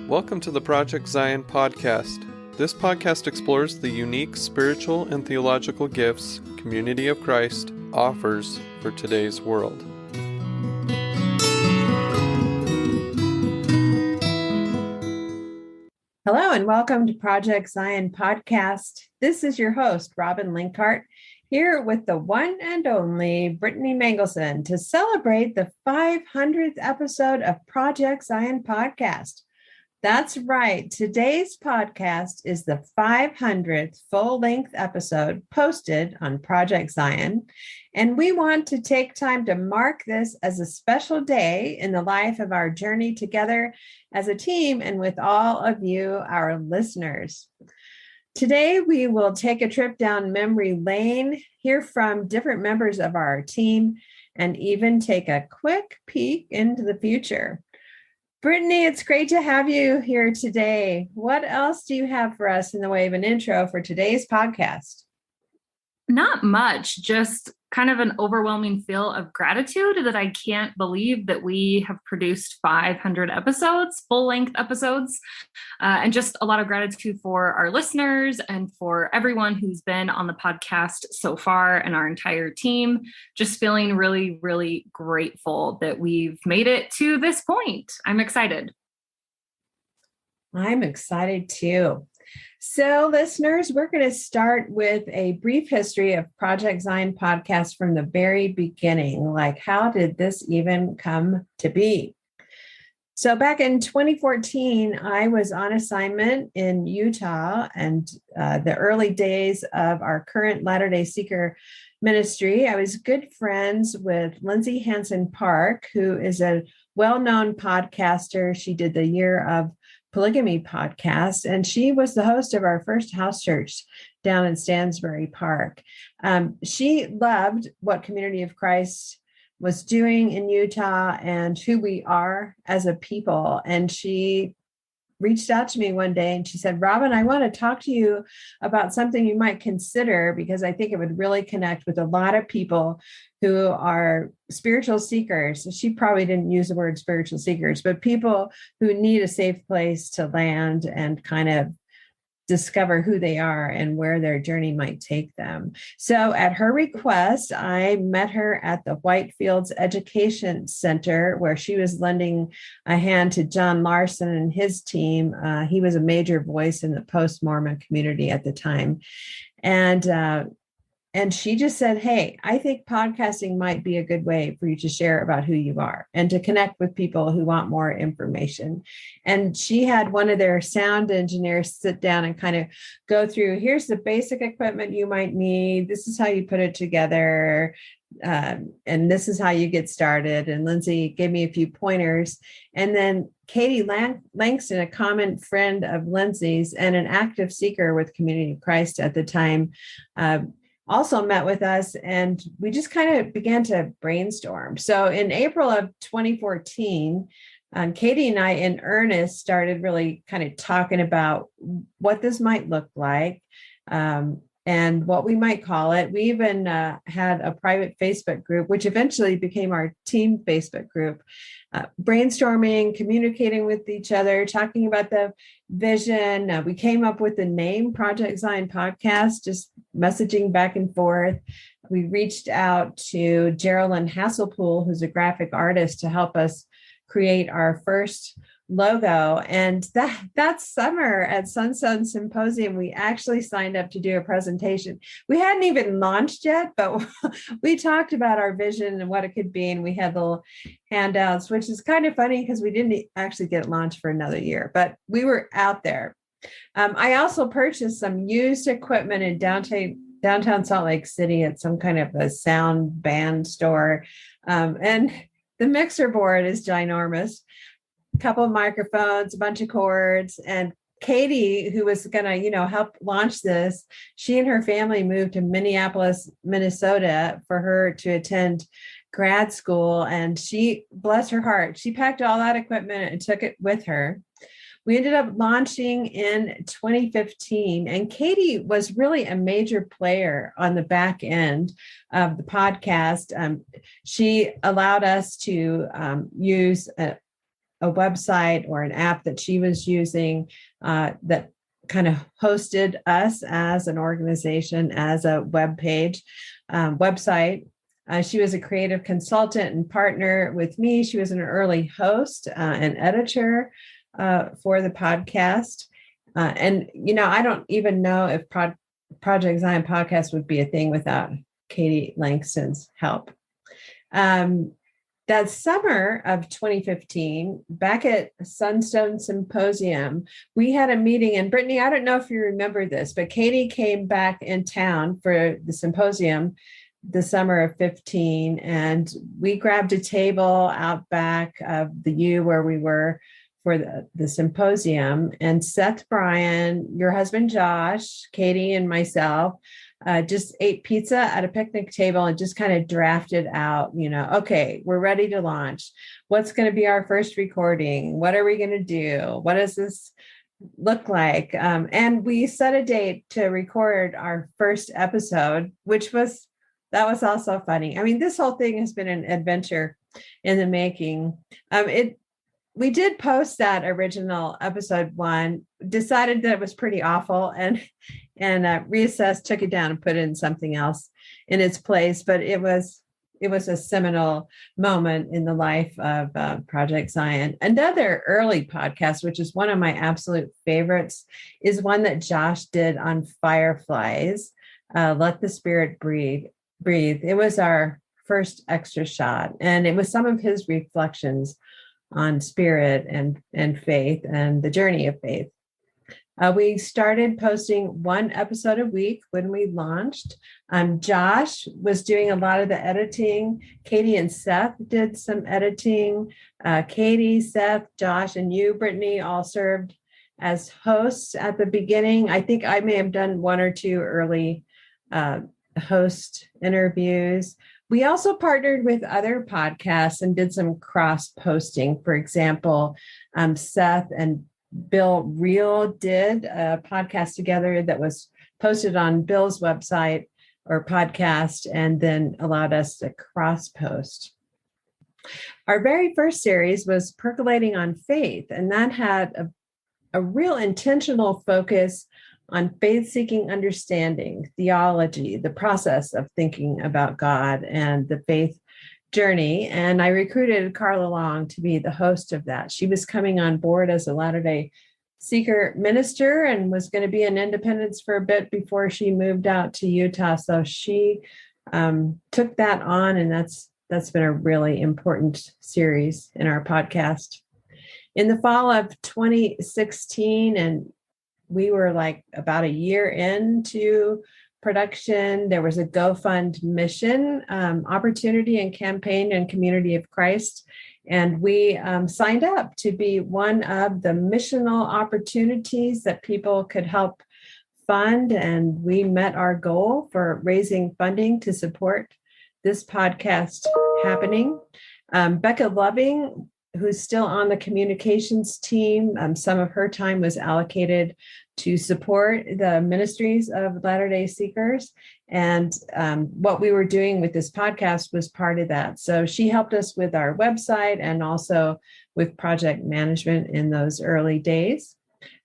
Welcome to the Project Zion podcast. This podcast explores the unique spiritual and theological gifts Community of Christ offers for today's world. Hello and welcome to Project Zion podcast. This is your host, Robin Linkhart, here with the one and only Brittany Mangelson to celebrate the 500th episode of Project Zion podcast. That's right. Today's podcast is the 500th full-length episode posted on Project Zion, and we want to take time to mark this as a special day in the life of our journey together as a team and with all of you, our listeners. Today, we will take a trip down memory lane, hear from different members of our team, and even take a quick peek into the future. Brittany, it's great to have you here today. What else do you have for us in the way of an intro for today's podcast? Not much, just kind of an overwhelming feel of gratitude that I can't believe that we have produced 500 episodes, full-length episodes, and just a lot of gratitude for our listeners and for everyone who's been on the podcast so far and our entire team. Just feeling really, really grateful that we've made it to this point. I'm excited. I'm excited too. So, listeners, we're going to start with a brief history of Project Zion podcast from the very beginning. Like, how did this even come to be? So, back in 2014, I was on assignment in Utah, and the early days of our current Latter-day Seeker ministry. I was good friends with Lindsay Hansen Park, who is a well-known podcaster. She did the Year of Polygamy podcast, and she was the host of our first house church down in Stansbury Park. She loved what Community of Christ was doing in Utah and who we are as a people. And she reached out to me one day and she said, Robin, I want to talk to you about something you might consider because I think it would really connect with a lot of people who are spiritual seekers. She probably didn't use the word spiritual seekers, but people who need a safe place to land and kind of discover who they are and where their journey might take them. So at her request, I met her at the Whitefields Education Center, where she was lending a hand to John Larson and his team. He was a major voice in the post-Mormon community at the time. And she just said, hey, I think podcasting might be a good way for you to share about who you are and to connect with people who want more information. And she had one of their sound engineers sit down and kind of go through, here's the basic equipment you might need. This is how you put it together. And this is how you get started. And Lindsay gave me a few pointers. And then Katie Langston, a common friend of Lindsay's and an active seeker with Community of Christ at the time, also met with us, and we just kind of began to brainstorm. So in April of 2014, Katie and I in earnest started really kind of talking about what this might look like and what we might call it. We even had a private Facebook group, which eventually became our team Facebook group, brainstorming, communicating with each other, talking about the vision. We came up with the name Project Zion podcast, just messaging back and forth. We reached out to Geraldine Hasselpool, who's a graphic artist, to help us create our first logo. And that summer at Sunstone Symposium, we actually signed up to do a presentation. We hadn't even launched yet, but we talked about our vision and what it could be. And we had little handouts, which is kind of funny because we didn't actually get launched for another year, but we were out there. I also purchased some used equipment in downtown Salt Lake City at some kind of a sound band store. And the mixer board is ginormous. Couple of microphones, a bunch of cords, and Katie, who was going to, help launch this, she and her family moved to Minneapolis, Minnesota for her to attend grad school. And she, bless her heart, she packed all that equipment and took it with her. We ended up launching in 2015, and Katie was really a major player on the back end of the podcast. She allowed us to use a website or an app that she was using that kind of hosted us as an organization, as a website. She was a creative consultant and partner with me. She was an early host and editor for the podcast. And, I don't even know if Project Zion podcast would be a thing without Katie Langston's help. That summer of 2015, back at Sunstone Symposium, we had a meeting. And Brittany, I don't know if you remember this, but Katie came back in town for the symposium the summer of 15, and we grabbed a table out back of the U where we were for the symposium. And Seth Bryan, your husband Josh, Katie, and myself just ate pizza at a picnic table and just kind of drafted out, okay, we're ready to launch. What's going to be our first recording? What are we going to do? What does this look like? And we set a date to record our first episode, that was also funny. I mean, this whole thing has been an adventure in the making. We did post that original episode 1, decided that it was pretty awful, and reassessed, took it down and put in something else in its place. But it was a seminal moment in the life of Project Zion. Another early podcast, which is one of my absolute favorites, is one that Josh did on fireflies, Let the Spirit Breathe. It was our first extra shot, and it was some of his reflections on spirit and faith and the journey of faith. We started posting 1 episode a week when we launched. Josh was doing a lot of the editing. Katie and Seth did some editing. Katie, Seth, Josh, and you, Brittany, all served as hosts at the beginning. I think I may have done 1 or 2 early host interviews. We also partnered with other podcasts and did some cross-posting. For example, Seth and Bill Reel did a podcast together that was posted on Bill's website or podcast, and then allowed us to cross-post. Our very first series was Percolating on Faith, and that had a real intentional focus on faith-seeking understanding, theology, the process of thinking about God and the faith journey. And I recruited Carla Long to be the host of that. She was coming on board as a Latter-day Seeker minister and was going to be in Independence for a bit before she moved out to Utah. So she took that on, and that's been a really important series in our podcast. In the fall of 2016, and we were like about a year into production, there was a GoFund mission opportunity and campaign and Community of Christ. And we signed up to be one of the missional opportunities that people could help fund. And we met our goal for raising funding to support this podcast happening. Becca Loving, who's still on the communications team, some of her time was allocated to support the ministries of Latter-day Seekers. And what we were doing with this podcast was part of that. So she helped us with our website and also with project management in those early days.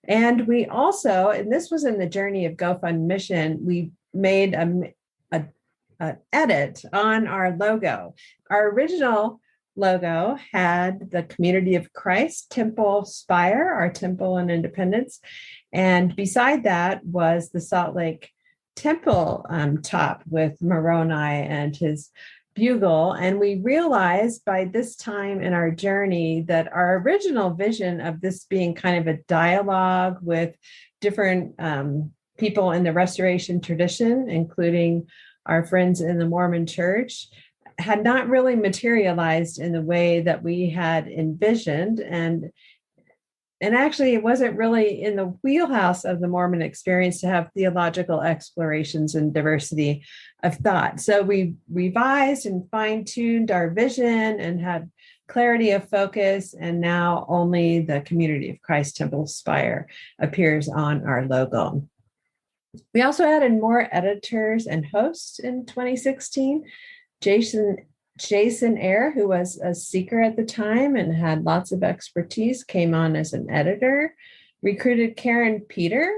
And we also, and this was in the journey of GoFund Mission, we made an edit on our logo. Our original logo had the Community of Christ Temple Spire, our temple in Independence. And beside that was the Salt Lake Temple top with Moroni and his bugle. And we realized by this time in our journey that our original vision of this being kind of a dialogue with different people in the Restoration tradition, including our friends in the Mormon Church, had not really materialized in the way that we had envisioned. And actually, it wasn't really in the wheelhouse of the Mormon experience to have theological explorations and diversity of thought. So we revised and fine-tuned our vision and had clarity of focus. And now only the Community of Christ Temple Spire appears on our logo. We also added more editors and hosts in 2016. Jason Jason Eyre, who was a seeker at the time and had lots of expertise, came on as an editor, recruited Karin Peter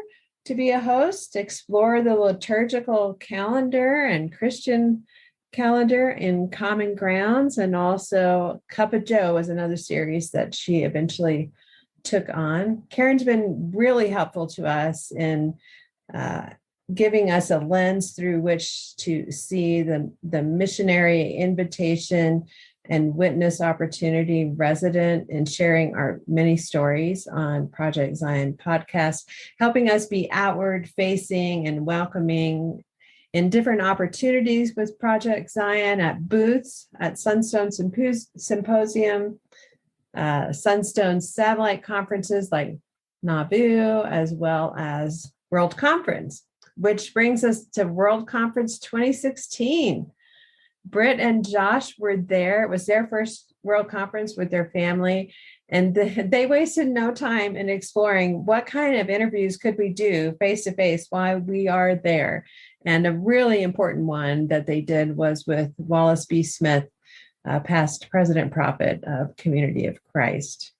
to be a host, explore the liturgical calendar and Christian calendar in Common Grounds, and also Cup of Joe was another series that she eventually took on. Karin's been really helpful to us in giving us a lens through which to see the missionary invitation and witness opportunity resident in sharing our many stories on Project Zion podcast, helping us be outward facing and welcoming in different opportunities with Project Zion, at booths, at Sunstone Symposium, Sunstone satellite conferences like Nauvoo, as well as World Conference, which brings us to World Conference 2016. Britt and Josh were there. It was their first World Conference with their family, and they wasted no time in exploring what kind of interviews could we do face-to-face while we are there. And a really important one that they did was with Wallace B. Smith, past president prophet of Community of Christ.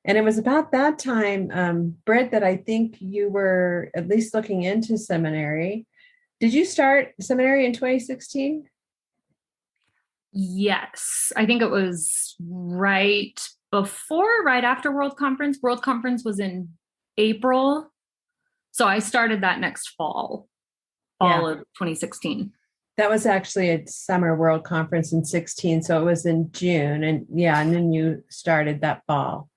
And it was about that time, Britt, that I think you were at least looking into seminary. Did you start seminary in 2016? Yes, I think it was right after World Conference. World Conference was in April. So I started that next fall of 2016. That was actually a summer World Conference in 16. So it was in June. And then you started that fall.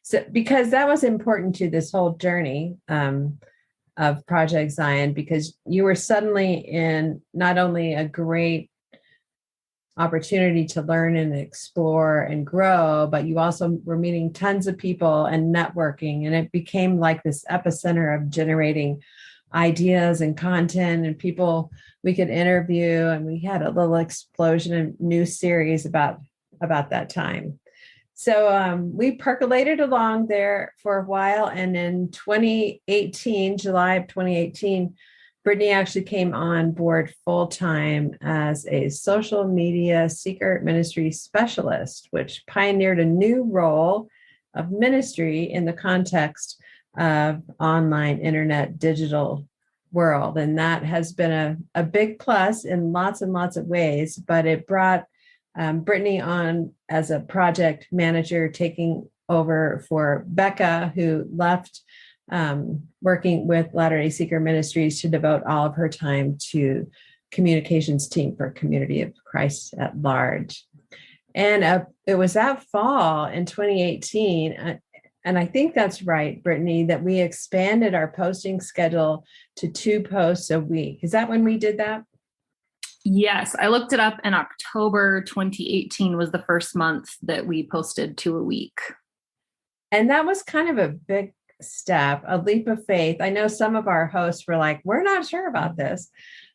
So because that was important to this whole journey of Project Zion, because you were suddenly in not only a great opportunity to learn and explore and grow, but you also were meeting tons of people and networking, and it became like this epicenter of generating ideas and content and people we could interview, and we had a little explosion of new series about that time. So we percolated along there for a while, and in 2018, July of 2018, Brittany actually came on board full-time as a social media seeker ministry specialist, which pioneered a new role of ministry in the context of online, internet, digital world. And that has been a big plus in lots and lots of ways, but it brought Brittany on as a project manager, taking over for Becca, who left working with Latter-day Seeker Ministries to devote all of her time to communications team for Community of Christ at large. And it was that fall in 2018, and I think that's right, Brittany, that we expanded our posting schedule to 2 posts a week. Is that when we did that? Yes, I looked it up, and October 2018 was the first month that we posted 2 a week. And that was kind of a big step, a leap of faith. I know some of our hosts were like, we're not sure about this,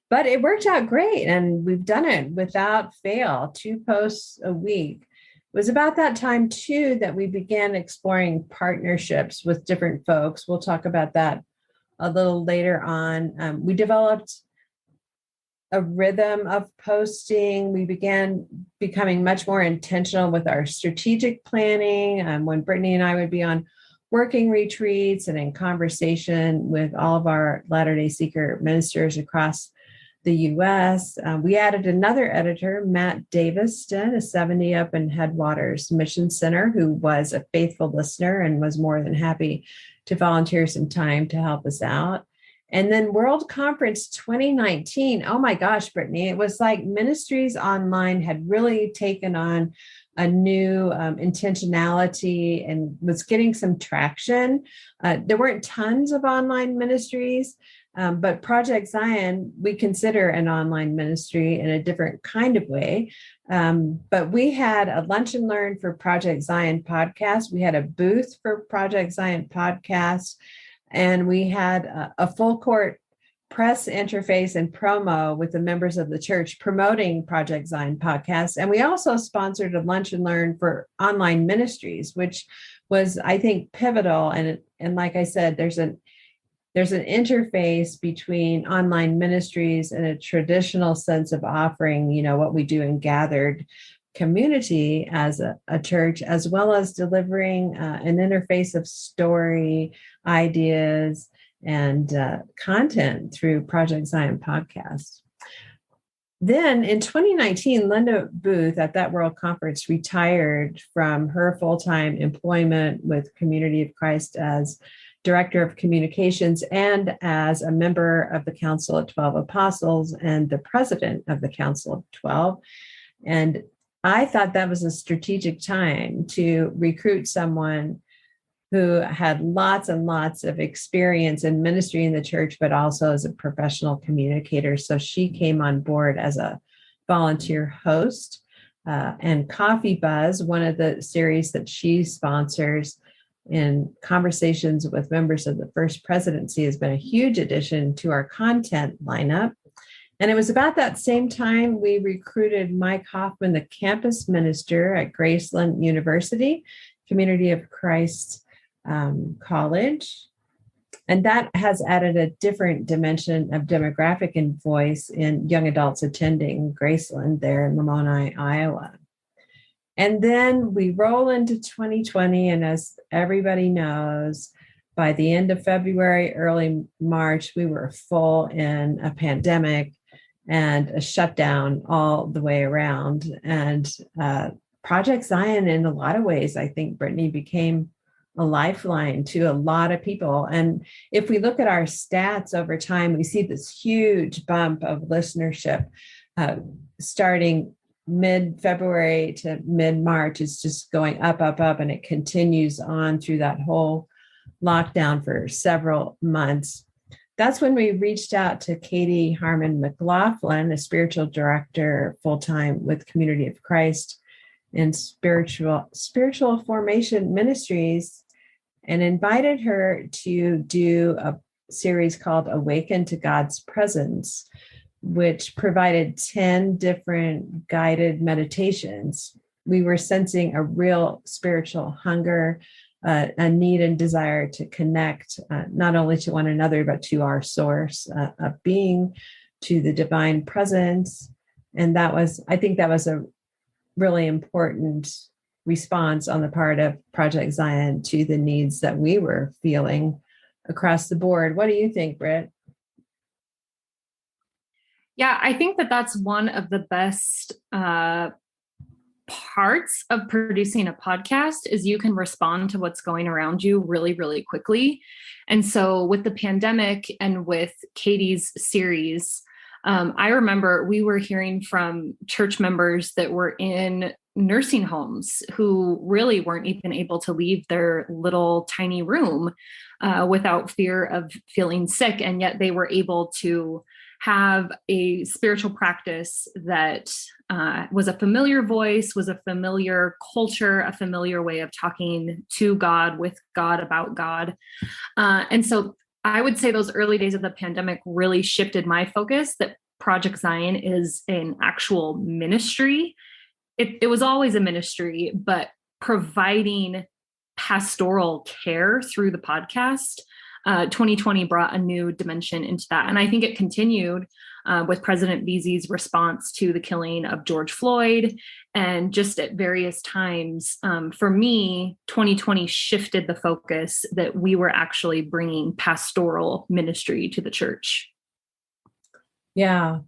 but it worked out great. And we've done it without fail, 2 posts a week. It was about that time too that we began exploring partnerships with different folks. We'll talk about that a little later on. We developed a rhythm of posting. We began becoming much more intentional with our strategic planning. When Brittany and I would be on working retreats and in conversation with all of our Latter-day Seeker ministers across the U.S. We added another editor, Matt Davisdon, a 70 up in Headwaters Mission Center, who was a faithful listener and was more than happy to volunteer some time to help us out. And then World Conference 2019, oh my gosh, Brittany, it was like Ministries Online had really taken on a new intentionality and was getting some traction. There weren't tons of online ministries, but Project Zion, we consider an online ministry in a different kind of way. But we had a Lunch and Learn for Project Zion podcast. We had a booth for Project Zion podcast. And we had a full court press interface and promo with the members of the church promoting Project Zion podcast. And we also sponsored a Lunch and Learn for online ministries, which was, I think, pivotal. And like I said, there's an interface between online ministries and a traditional sense of offering, what we do in gathered community as a church, as well as delivering an interface of story, ideas, and content through Project Zion podcast. Then in 2019, Linda Booth at that World Conference retired from her full-time employment with Community of Christ as Director of Communications and as a member of the Council of 12 Apostles and the President of the Council of 12. And I thought that was a strategic time to recruit someone who had lots and lots of experience in ministry in the church, but also as a professional communicator. So she came on board as a volunteer host. And Coffee Buzz, one of the series that she sponsors in conversations with members of the First Presidency, has been a huge addition to our content lineup. And it was about that same time we recruited Mike Hoffman, the campus minister at Graceland University, Community of Christ College. And that has added a different dimension of demographic and voice in young adults attending Graceland there in Lamoni, Iowa. And then we roll into 2020. And as everybody knows, by the end of February, early March, we were full in a pandemic and a shutdown all the way around. And Project Zion, in a lot of ways, I think, Brittany, became a lifeline to a lot of people. And if we look at our stats over time, we see this huge bump of listenership starting mid-February to mid-March. It's just going up, up, up, and it continues on through that whole lockdown for several months. That's when we reached out to Katie Harmon McLaughlin, a spiritual director full-time with Community of Christ in spiritual formation ministries, and invited her to do a series called Awaken to God's Presence, which provided 10 different guided meditations. We were sensing a real spiritual hunger, a need and desire to connect not only to one another, but to our source of being, to the divine presence. And I think that was a really important response on the part of Project Zion to the needs that we were feeling across the board. What do you think, Britt? Yeah, I think that that's one of the best parts of producing a podcast is you can respond to what's going around you really, really quickly. And so with the pandemic and with Katie's series, I remember we were hearing from church members that were in nursing homes who really weren't even able to leave their little tiny room without fear of feeling sick. And yet they were able to have a spiritual practice that was a familiar voice, was a familiar culture, a familiar way of talking to God, with God, about God. And so I would say those early days of the pandemic really shifted my focus that Project Zion is an actual ministry. It was always a ministry, but providing pastoral care through the podcast, 2020 brought a new dimension into that. And I think it continued with President Beasley's response to the killing of George Floyd. And just at various times, for me, 2020 shifted the focus that we were actually bringing pastoral ministry to the church. Yeah.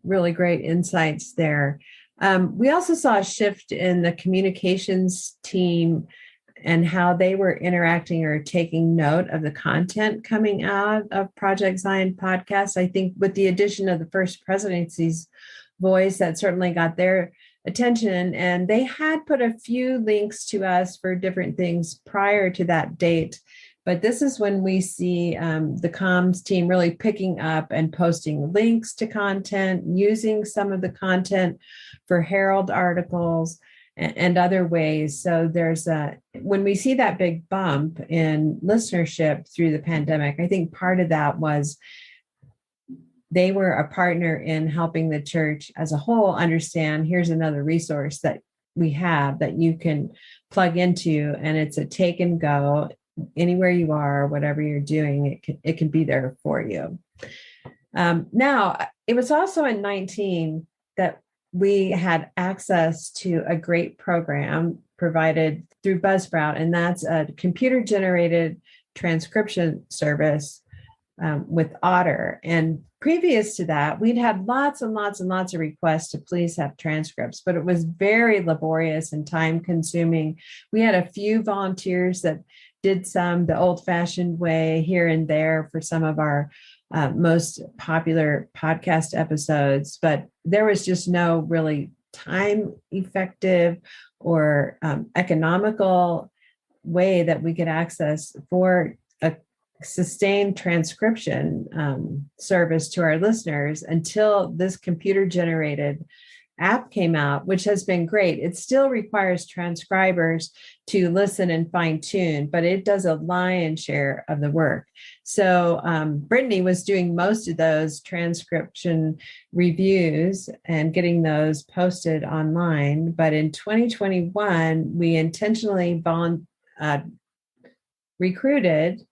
Really great insights there. We also saw a shift in the communications team and how they were interacting or taking note of the content coming out of Project Zion podcast. I think with the addition of the First Presidency's voice, that certainly got their attention. And they had put a few links to us for different things prior to that date. But this is when we see the comms team really picking up and posting links to content, using some of the content for Herald articles and other ways. So when we see that big bump in listenership through the pandemic, I think part of that was they were a partner in helping the church as a whole understand, here's another resource that we have that you can plug into, and it's a take and go. Anywhere you are, whatever you're doing, it can be there for you. Now, it was also in 19 that we had access to a great program provided through Buzzsprout, and that's a computer-generated transcription service with Otter. And previous to that, we'd had lots and lots and lots of requests to please have transcripts, but it was very laborious and time-consuming. We had a few volunteers that did some the old-fashioned way here and there for some of our most popular podcast episodes, but there was just no really time effective or economical way that we could access for a sustained transcription service to our listeners until this computer generated app came out, which has been great. It still requires transcribers to listen and fine tune, but it does a lion's share of the work. So Brittany was doing most of those transcription reviews and getting those posted online. But in 2021, we intentionally recruited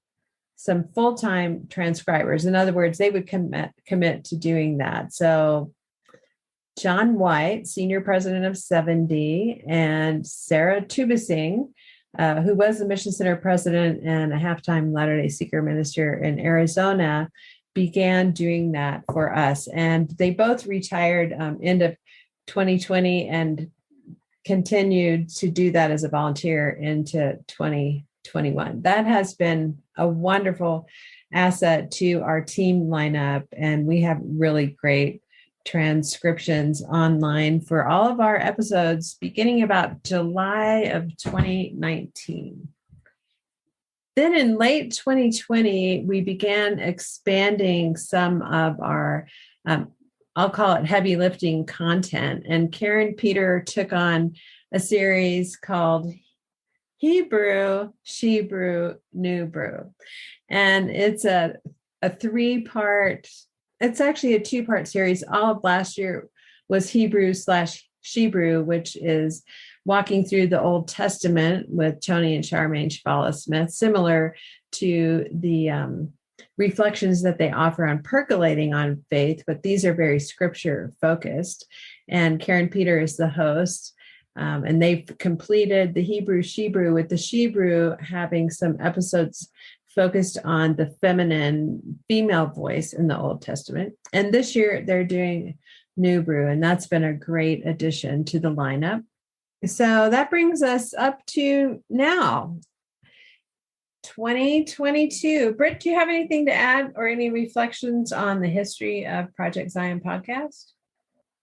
some full-time transcribers. In other words, they would commit to doing that. So John White, Senior President of 7D, and Sarah Tubasing, who was the Mission Center President and a half-time Latter-day Seeker minister in Arizona, began doing that for us. And they both retired end of 2020 and continued to do that as a volunteer into 2021. That has been a wonderful asset to our team lineup, and we have really great transcriptions online for all of our episodes beginning about July of 2019. Then in late 2020, we began expanding some of our, I'll call it heavy lifting content. And Karin Peter took on a series called Hebrew, Shebrew, New Brew. And it's a 3-part. It's actually a 2-part series. All of last year was Hebrew/Shebrew, which is walking through the Old Testament with Tony and Charmaine Chvala-Smith, similar to the reflections that they offer on Percolating on Faith, but these are very scripture focused. And Karin Peter is the host. And they've completed the Hebrew/Shebrew, with the Shebrew having some episodes focused on the female voice in the Old Testament. And this year they're doing New Brew, and that's been a great addition to the lineup. So that brings us up to now, 2022. Britt, do you have anything to add or any reflections on the history of Project Zion podcast?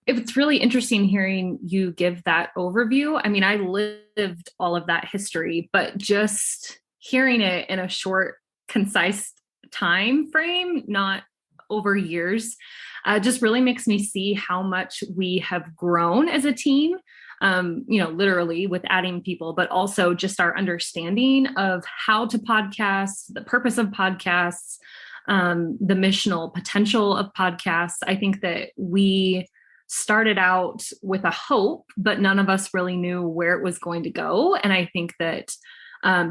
It's really interesting hearing you give that overview. I mean, I lived all of that history, but just hearing it in a short, concise time frame, not over years, just really makes me see how much we have grown as a team, literally with adding people, but also just our understanding of how to podcast, the purpose of podcasts, the missional potential of podcasts. I think that we started out with a hope, but none of us really knew where it was going to go. And I think that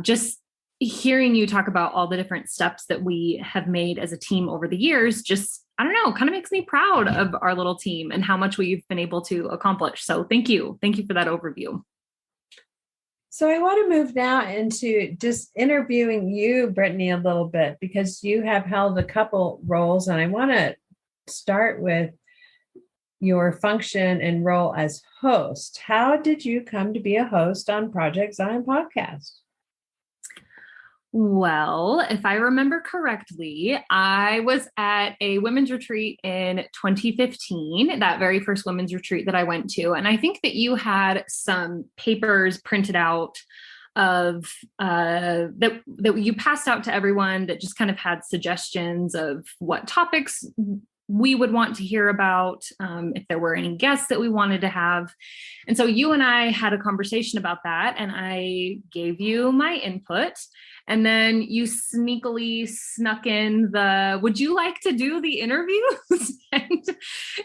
just hearing you talk about all the different steps that we have made as a team over the years, just, I don't know, kind of makes me proud of our little team and how much we've been able to accomplish. So thank you. Thank you for that overview. So I want to move now into just interviewing you, Brittany, a little bit, because you have held a couple roles, and I want to start with your function and role as host. How did you come to be a host on Project Zion podcast? Well, if I remember correctly, I was at a women's retreat in 2015, that very first women's retreat that I went to. And I think that you had some papers printed out of that you passed out to everyone that just kind of had suggestions of what topics we would want to hear about, if there were any guests that we wanted to have. And so you and I had a conversation about that, and I gave you my input. And then you sneakily snuck in would you like to do the interviews? And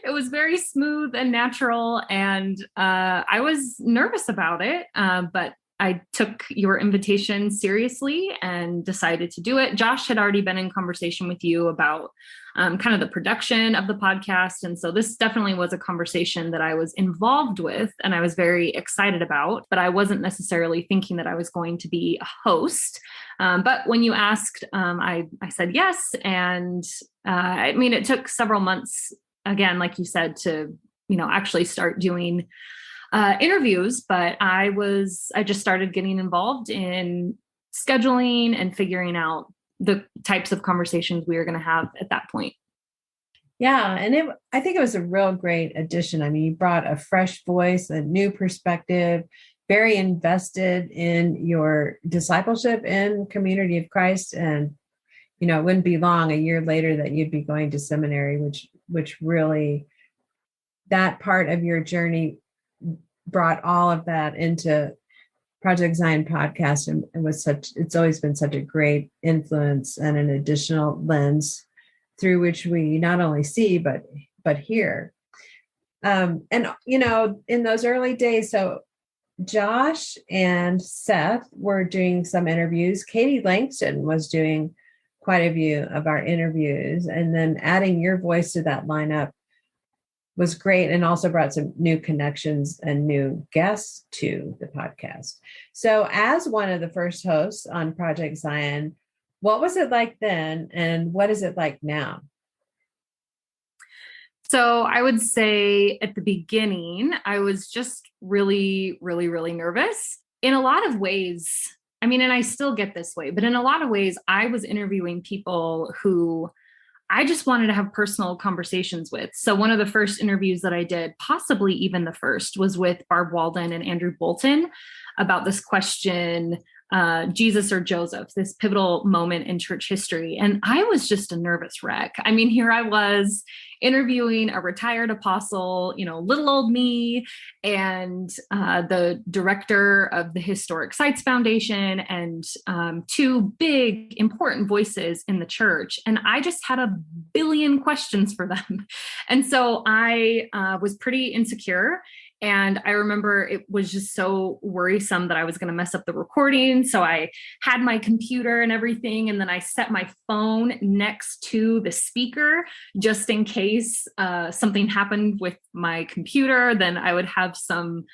it was very smooth and natural. And I was nervous about it, but I took your invitation seriously and decided to do it. Josh had already been in conversation with you about kind of the production of the podcast. And so this definitely was a conversation that I was involved with and I was very excited about, but I wasn't necessarily thinking that I was going to be a host. But when you asked, I said yes. And I mean, it took several months, again, like you said, to, actually start doing interviews, but I just started getting involved in scheduling and figuring out the types of conversations we were going to have at that point. Yeah. And I think it was a real great addition. I mean, you brought a fresh voice, a new perspective, very invested in your discipleship in Community of Christ. And, it wouldn't be long, a year later, that you'd be going to seminary, which really, that part of your journey brought all of that into Project Zion podcast, and it's always been such a great influence and an additional lens through which we not only see but hear. And in those early days, so Josh and Seth were doing some interviews. Katie Langston was doing quite a few of our interviews, and then adding your voice to that lineup was great, and also brought some new connections and new guests to the podcast. So as one of the first hosts on Project Zion, what was it like then, and what is it like now? So I would say at the beginning, I was just really, really, really nervous in a lot of ways. I mean, and I still get this way, but in a lot of ways, I was interviewing people who I just wanted to have personal conversations with. So one of the first interviews that I did, possibly even the first, was with Barb Walden and Andrew Bolton about this question, Jesus or Joseph, this pivotal moment in church history. And I was just a nervous wreck. I mean, here I was interviewing a retired apostle, little old me, and the director of the Historic Sites Foundation, and two big, important voices in the church. And I just had a billion questions for them. And so I was pretty insecure. And I remember it was just so worrisome that I was going to mess up the recording. So I had my computer and everything, and then I set my phone next to the speaker just in case something happened with my computer. Then I would have some,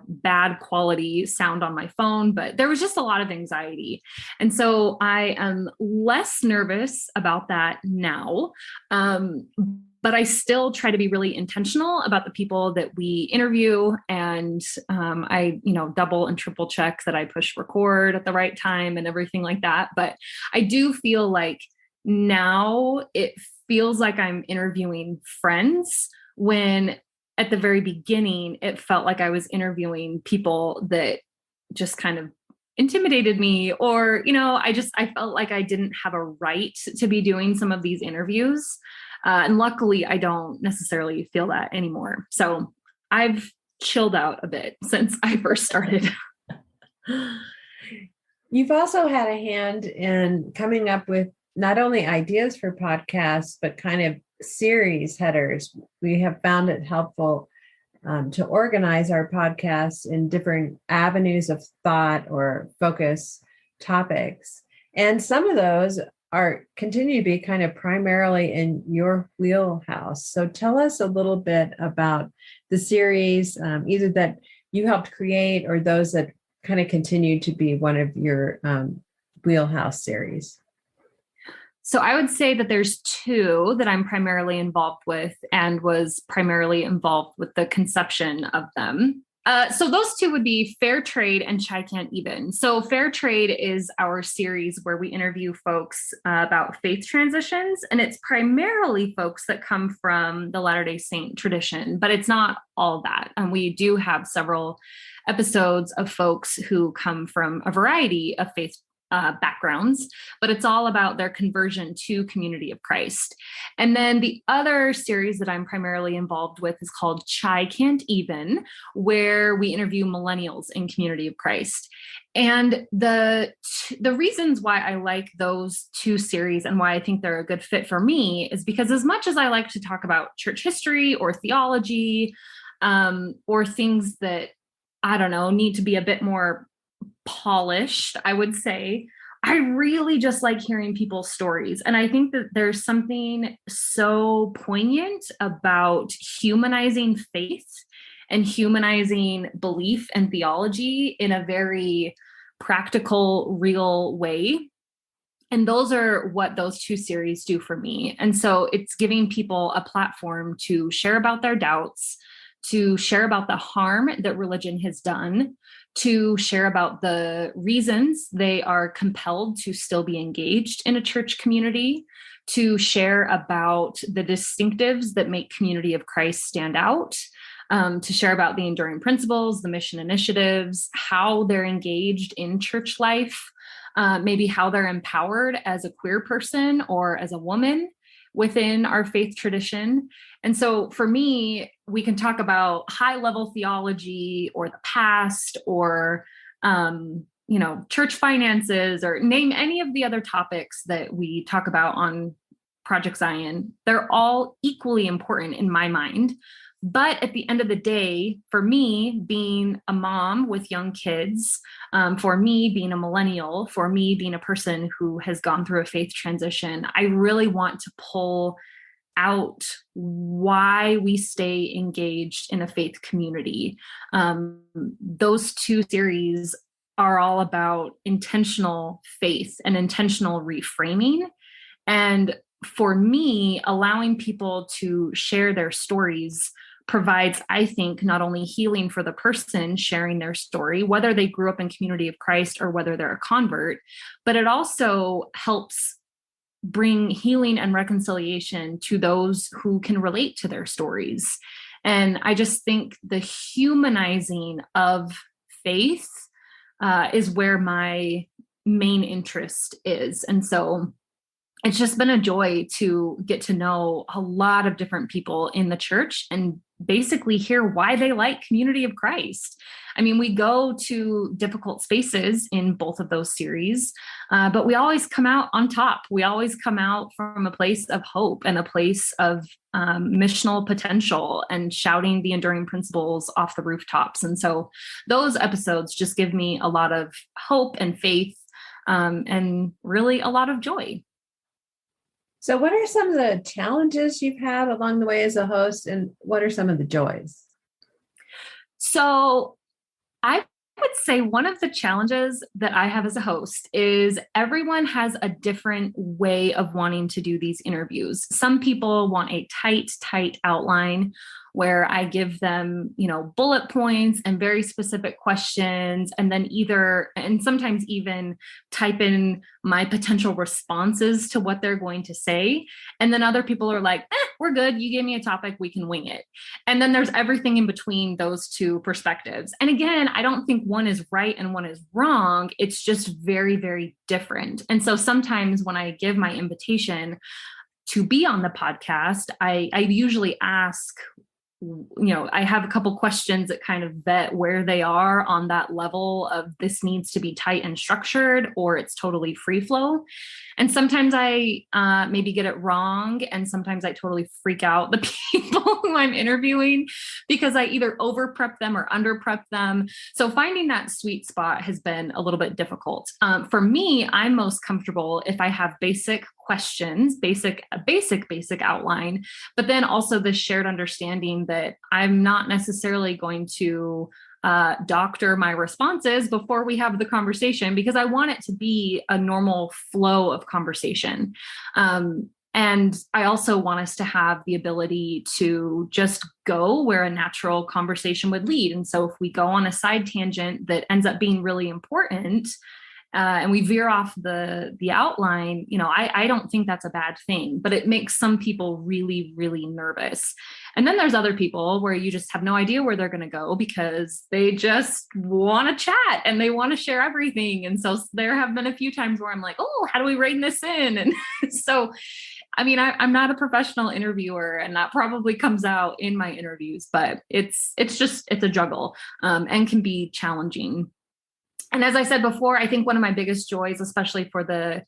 bad quality sound on my phone, but there was just a lot of anxiety. And so I am less nervous about that now. But I still try to be really intentional about the people that we interview. And I, double and triple check that I push record at the right time and everything like that. But I do feel like now it feels like I'm interviewing friends, when at the very beginning, it felt like I was interviewing people that just kind of intimidated me, or, I felt like I didn't have a right to be doing some of these interviews. And luckily, I don't necessarily feel that anymore. So I've chilled out a bit since I first started. You've also had a hand in coming up with not only ideas for podcasts, but kind of series headers. We have found it helpful to organize our podcasts in different avenues of thought or focus topics. And some of those continue to be kind of primarily in your wheelhouse. So tell us a little bit about the series, either that you helped create or those that kind of continue to be one of your wheelhouse series. So I would say that there's two that I'm primarily involved with, and was primarily involved with the conception of them. So those two would be Fair Trade and Chai Can't Even. So Fair Trade is our series where we interview folks about faith transitions, and it's primarily folks that come from the Latter-day Saint tradition, but it's not all that. And we do have several episodes of folks who come from a variety of faith backgrounds, but it's all about their conversion to Community of Christ. And then the other series that I'm primarily involved with is called Chai Can't Even, where we interview millennials in Community of Christ. And the reasons why I like those two series and why I think they're a good fit for me is because, as much as I like to talk about church history or theology, or things that, I don't know, need to be a bit more polished, I would say. I really just like hearing people's stories. And I think that there's something so poignant about humanizing faith and humanizing belief and theology in a very practical, real way. And those are what those two series do for me. And so it's giving people a platform to share about their doubts, to share about the harm that religion has done, to share about the reasons they are compelled to still be engaged in a church community, to share about the distinctives that make Community of Christ stand out, to share about the enduring principles, the mission initiatives, how they're engaged in church life, maybe how they're empowered as a queer person or as a woman within our faith tradition. And so for me, we can talk about high level theology or the past or, church finances, or name any of the other topics that we talk about on Project Zion. They're all equally important in my mind. But at the end of the day, for me, being a mom with young kids, for me being a millennial, for me being a person who has gone through a faith transition, I really want to pull out why we stay engaged in a faith community. Those two series are all about intentional faith and intentional reframing. And for me, allowing people to share their stories provides, I think, not only healing for the person sharing their story, whether they grew up in Community of Christ or whether they're a convert, but it also helps bring healing and reconciliation to those who can relate to their stories. And I just think the humanizing of faith is where my main interest is. And so it's just been a joy to get to know a lot of different people in the church and basically hear why they like Community of Christ. I mean, we go to difficult spaces in both of those series, but we always come out on top. We always come out from a place of hope and a place of missional potential and shouting the enduring principles off the rooftops. And so those episodes just give me a lot of hope and faith, and really a lot of joy. So what are some of the challenges you've had along the way as a host, and what are some of the joys? So I would say one of the challenges that I have as a host is everyone has a different way of wanting to do these interviews. Some people want a tight outline where I give them, bullet points and very specific questions, and then and sometimes even type in my potential responses to what they're going to say. And then other people are like, we're good. You gave me a topic, we can wing it. And then there's everything in between those two perspectives. And again, I don't think one is right and one is wrong. It's just very, very different. And so sometimes when I give my invitation to be on the podcast, I usually ask, I have a couple questions that kind of vet where they are on that level of this needs to be tight and structured, or it's totally free flow. And sometimes I maybe get it wrong. And sometimes I totally freak out the people who I'm interviewing because I either over prep them or under prep them. So finding that sweet spot has been a little bit difficult. For me, I'm most comfortable if I have basic questions, basic outline, but then also the shared understanding that I'm not necessarily going to doctor my responses before we have the conversation, because I want it to be a normal flow of conversation. And I also want us to have the ability to just go where a natural conversation would lead. And so if we go on a side tangent that ends up being really important, and we veer off the outline, I don't think that's a bad thing, but it makes some people really, really nervous. And then there's other people where you just have no idea where they're going to go because they just want to chat and they want to share everything. And so there have been a few times where I'm like, oh, how do we rein this in? And so, I mean, I'm not a professional interviewer, and that probably comes out in my interviews, but it's a juggle, and can be challenging. And as I said before, I think one of my biggest joys, especially for the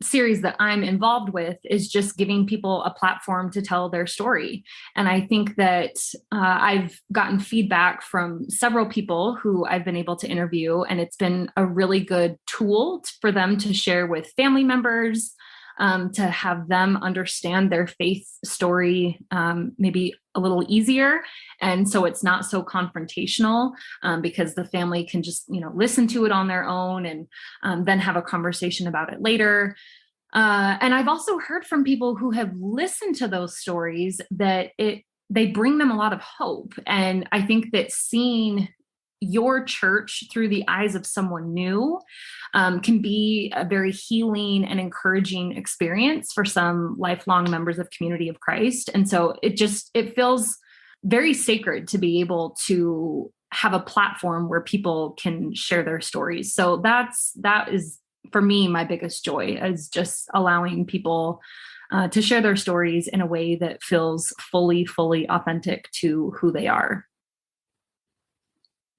series that I'm involved with, is just giving people a platform to tell their story. And I think that I've gotten feedback from several people who I've been able to interview, and it's been a really good tool for them to share with family members, to have them understand their faith story maybe a little easier. And so it's not so confrontational, because the family can just, listen to it on their own and then have a conversation about it later. And I've also heard from people who have listened to those stories that they bring them a lot of hope. And I think that seeing your church through the eyes of someone new can be a very healing and encouraging experience for some lifelong members of Community of Christ. And so it feels very sacred to be able to have a platform where people can share their stories. So that is, for me, my biggest joy, is just allowing people to share their stories in a way that feels fully authentic to who they are.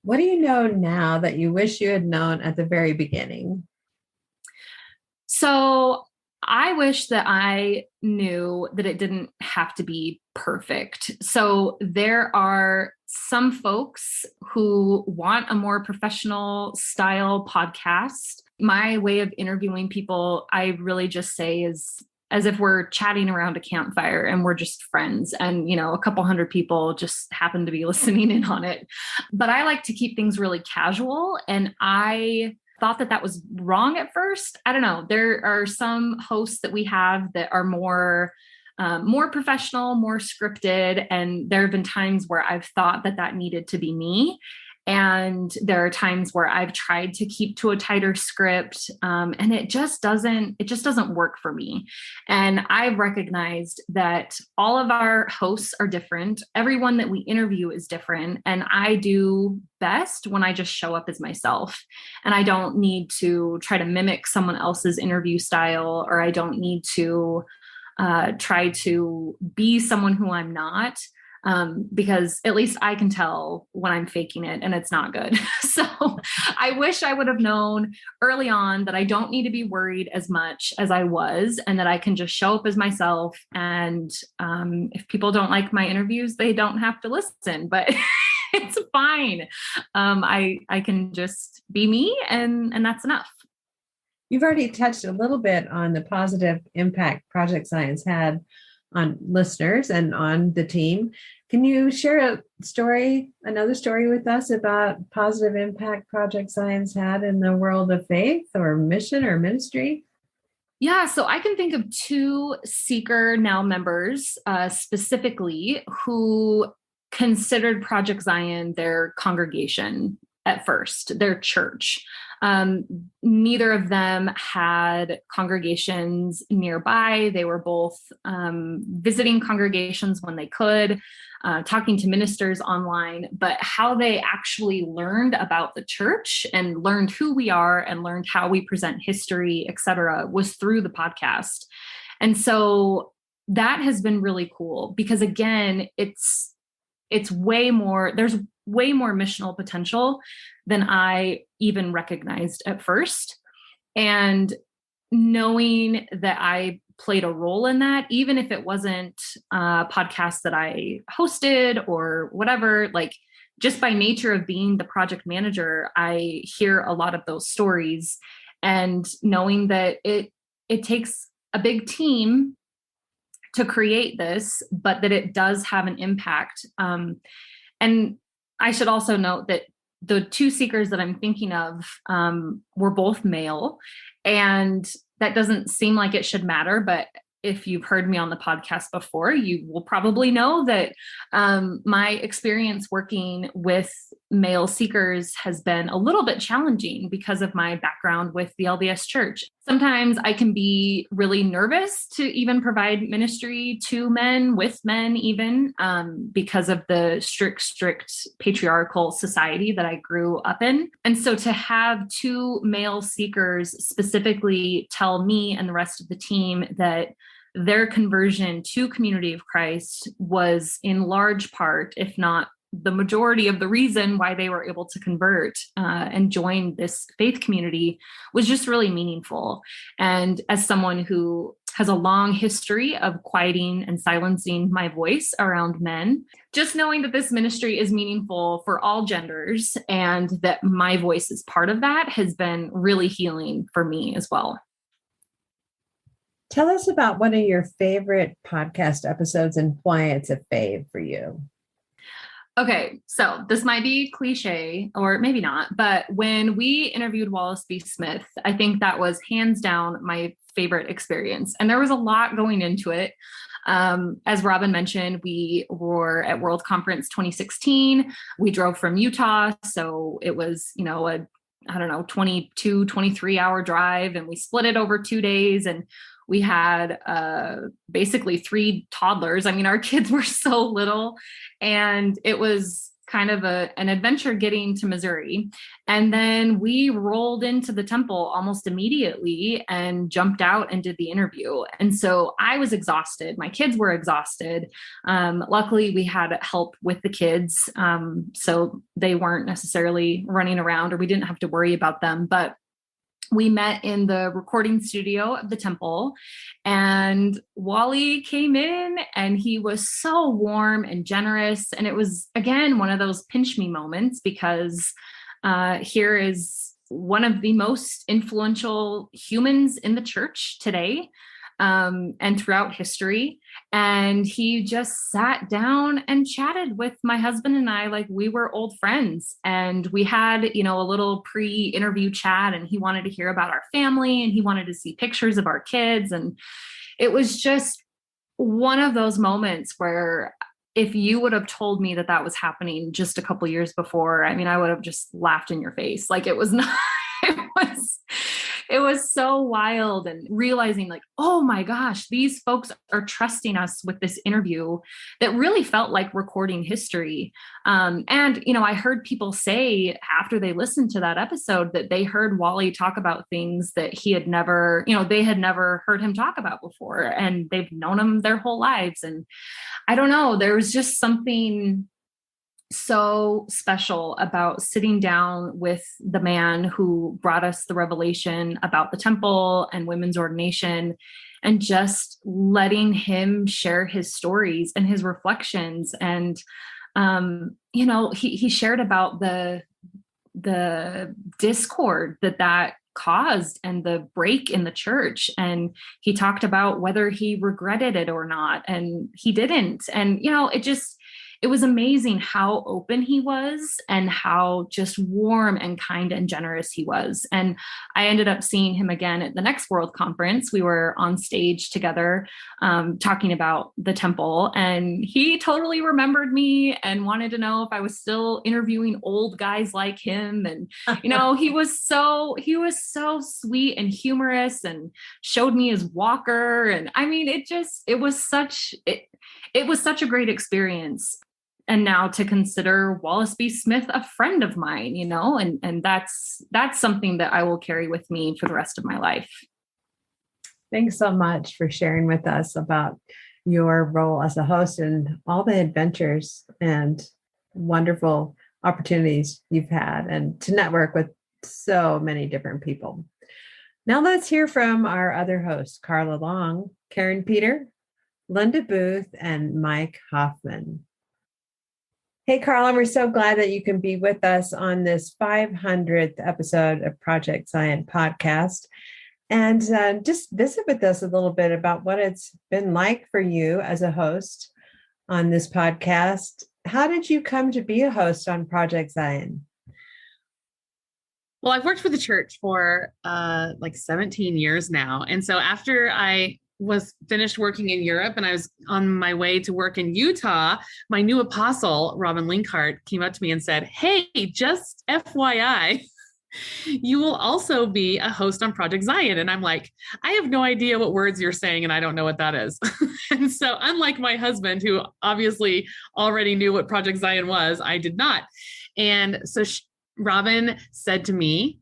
What do you know now that you wish you had known at the very beginning? So I wish that I knew that it didn't have to be perfect. So there are some folks who want a more professional style podcast. My way of interviewing people, I really just say, is as if we're chatting around a campfire and we're just friends, and, a couple hundred people just happen to be listening in on it. But I like to keep things really casual. And I thought that was wrong at first. I don't know. There are some hosts that we have that are more professional, more scripted. And there have been times where I've thought that needed to be me. And there are times where I've tried to keep to a tighter script, and it just doesn't work for me. And I've recognized that all of our hosts are different. Everyone that we interview is different. And I do best when I just show up as myself. And I don't need to try to mimic someone else's interview style, or I don't need to try to be someone who I'm not. Because at least I can tell when I'm faking it and it's not good. So I wish I would have known early on that I don't need to be worried as much as I was, and that I can just show up as myself. And if people don't like my interviews, they don't have to listen, but it's fine. I can just be me, and that's enough. You've already touched a little bit on the positive impact Project Science had on listeners and on the team. Can you share another story with us about positive impact Project Science had in the world of faith or mission or ministry? Yeah, so I can think of 2 Seeker Now members specifically who considered Project Zion their congregation at first, their church. Neither of them had congregations nearby. They were both visiting congregations when they could, talking to ministers online, but how they actually learned about the church and learned who we are and learned how we present history, et cetera, was through the podcast. And so that has been really cool because, again, it's way more, there's way more missional potential than I even recognized at first. And knowing that I played a role in that, even if it wasn't a podcast that I hosted or whatever, like just by nature of being the project manager, I hear a lot of those stories, and knowing that it takes a big team to create this, but that it does have an impact. And I should also note that the 2 seekers that I'm thinking of were both male, and that doesn't seem like it should matter, but if you've heard me on the podcast before, you will probably know that my experience working with male seekers has been a little bit challenging because of my background with the LDS Church. Sometimes I can be really nervous to even provide ministry to men, with men even, because of the strict patriarchal society that I grew up in. And so to have 2 male seekers specifically tell me and the rest of the team that their conversion to Community of Christ was in large part, if not the majority of the reason why they were able to convert and join this faith community was just really meaningful. And as someone who has a long history of quieting and silencing my voice around men, just knowing that this ministry is meaningful for all genders and that my voice is part of that has been really healing for me as well. Tell us about one of your favorite podcast episodes and why it's a fave for you. Okay, so this might be cliche or maybe not, but when we interviewed Wallace B. Smith, I think that was hands down my favorite experience. And there was a lot going into it. As Robin mentioned, we were at World Conference 2016. We drove from Utah. So it was, a 22, 23 hour drive, and we split it over 2 days. And we had basically 3 toddlers. I mean, our kids were so little, and it was kind of an adventure getting to Missouri. And then we rolled into the temple almost immediately and jumped out and did the interview. And so I was exhausted. My kids were exhausted. Luckily, we had help with the kids. So they weren't necessarily running around, or we didn't have to worry about them. But we met in the recording studio of the temple, and Wally came in and he was so warm and generous. And it was, again, one of those pinch me moments, because here is one of the most influential humans in the church today and throughout history. And he just sat down and chatted with my husband and I like we were old friends. And we had, a little pre-interview chat, and he wanted to hear about our family and he wanted to see pictures of our kids. And it was just one of those moments where if you would have told me that was happening just a couple years before, I mean, I would have just laughed in your face. Like, it was not, it was so wild, and realizing like, oh my gosh, these folks are trusting us with this interview that really felt like recording history. And, I heard people say after they listened to that episode that they heard Wally talk about things that he had never, they had never heard him talk about before, and they've known him their whole lives. And I don't know, there was just something so special about sitting down with the man who brought us the revelation about the temple and women's ordination, and just letting him share his stories and his reflections. And, he shared about the discord that caused and the break in the church. And he talked about whether he regretted it or not. And he didn't. And, it was amazing how open he was and how just warm and kind and generous he was. And I ended up seeing him again at the next World Conference. We were on stage together talking about the temple, and he totally remembered me and wanted to know if I was still interviewing old guys like him. And, he was so sweet and humorous, and showed me his walker. And I mean, it was such a great experience. And now to consider Wallace B. Smith a friend of mine, and that's something that I will carry with me for the rest of my life. Thanks so much for sharing with us about your role as a host and all the adventures and wonderful opportunities you've had, and to network with so many different people. Now let's hear from our other hosts, Carla Long, Karin Peter, Linda Booth, and Mike Hoffman. Hey, Carla, we're so glad that you can be with us on this 500th episode of Project Zion podcast, and just visit with us a little bit about what it's been like for you as a host on this podcast. How did you come to be a host on Project Zion? Well, I've worked for the church for 17 years now. And so after I was finished working in Europe and I was on my way to work in Utah, my new apostle, Robin Linkhart, came up to me and said, "Hey, just FYI, you will also be a host on Project Zion." And I'm like, I have no idea what words you're saying, and I don't know what that is. And so unlike my husband, who obviously already knew what Project Zion was, I did not. And so Robin said to me,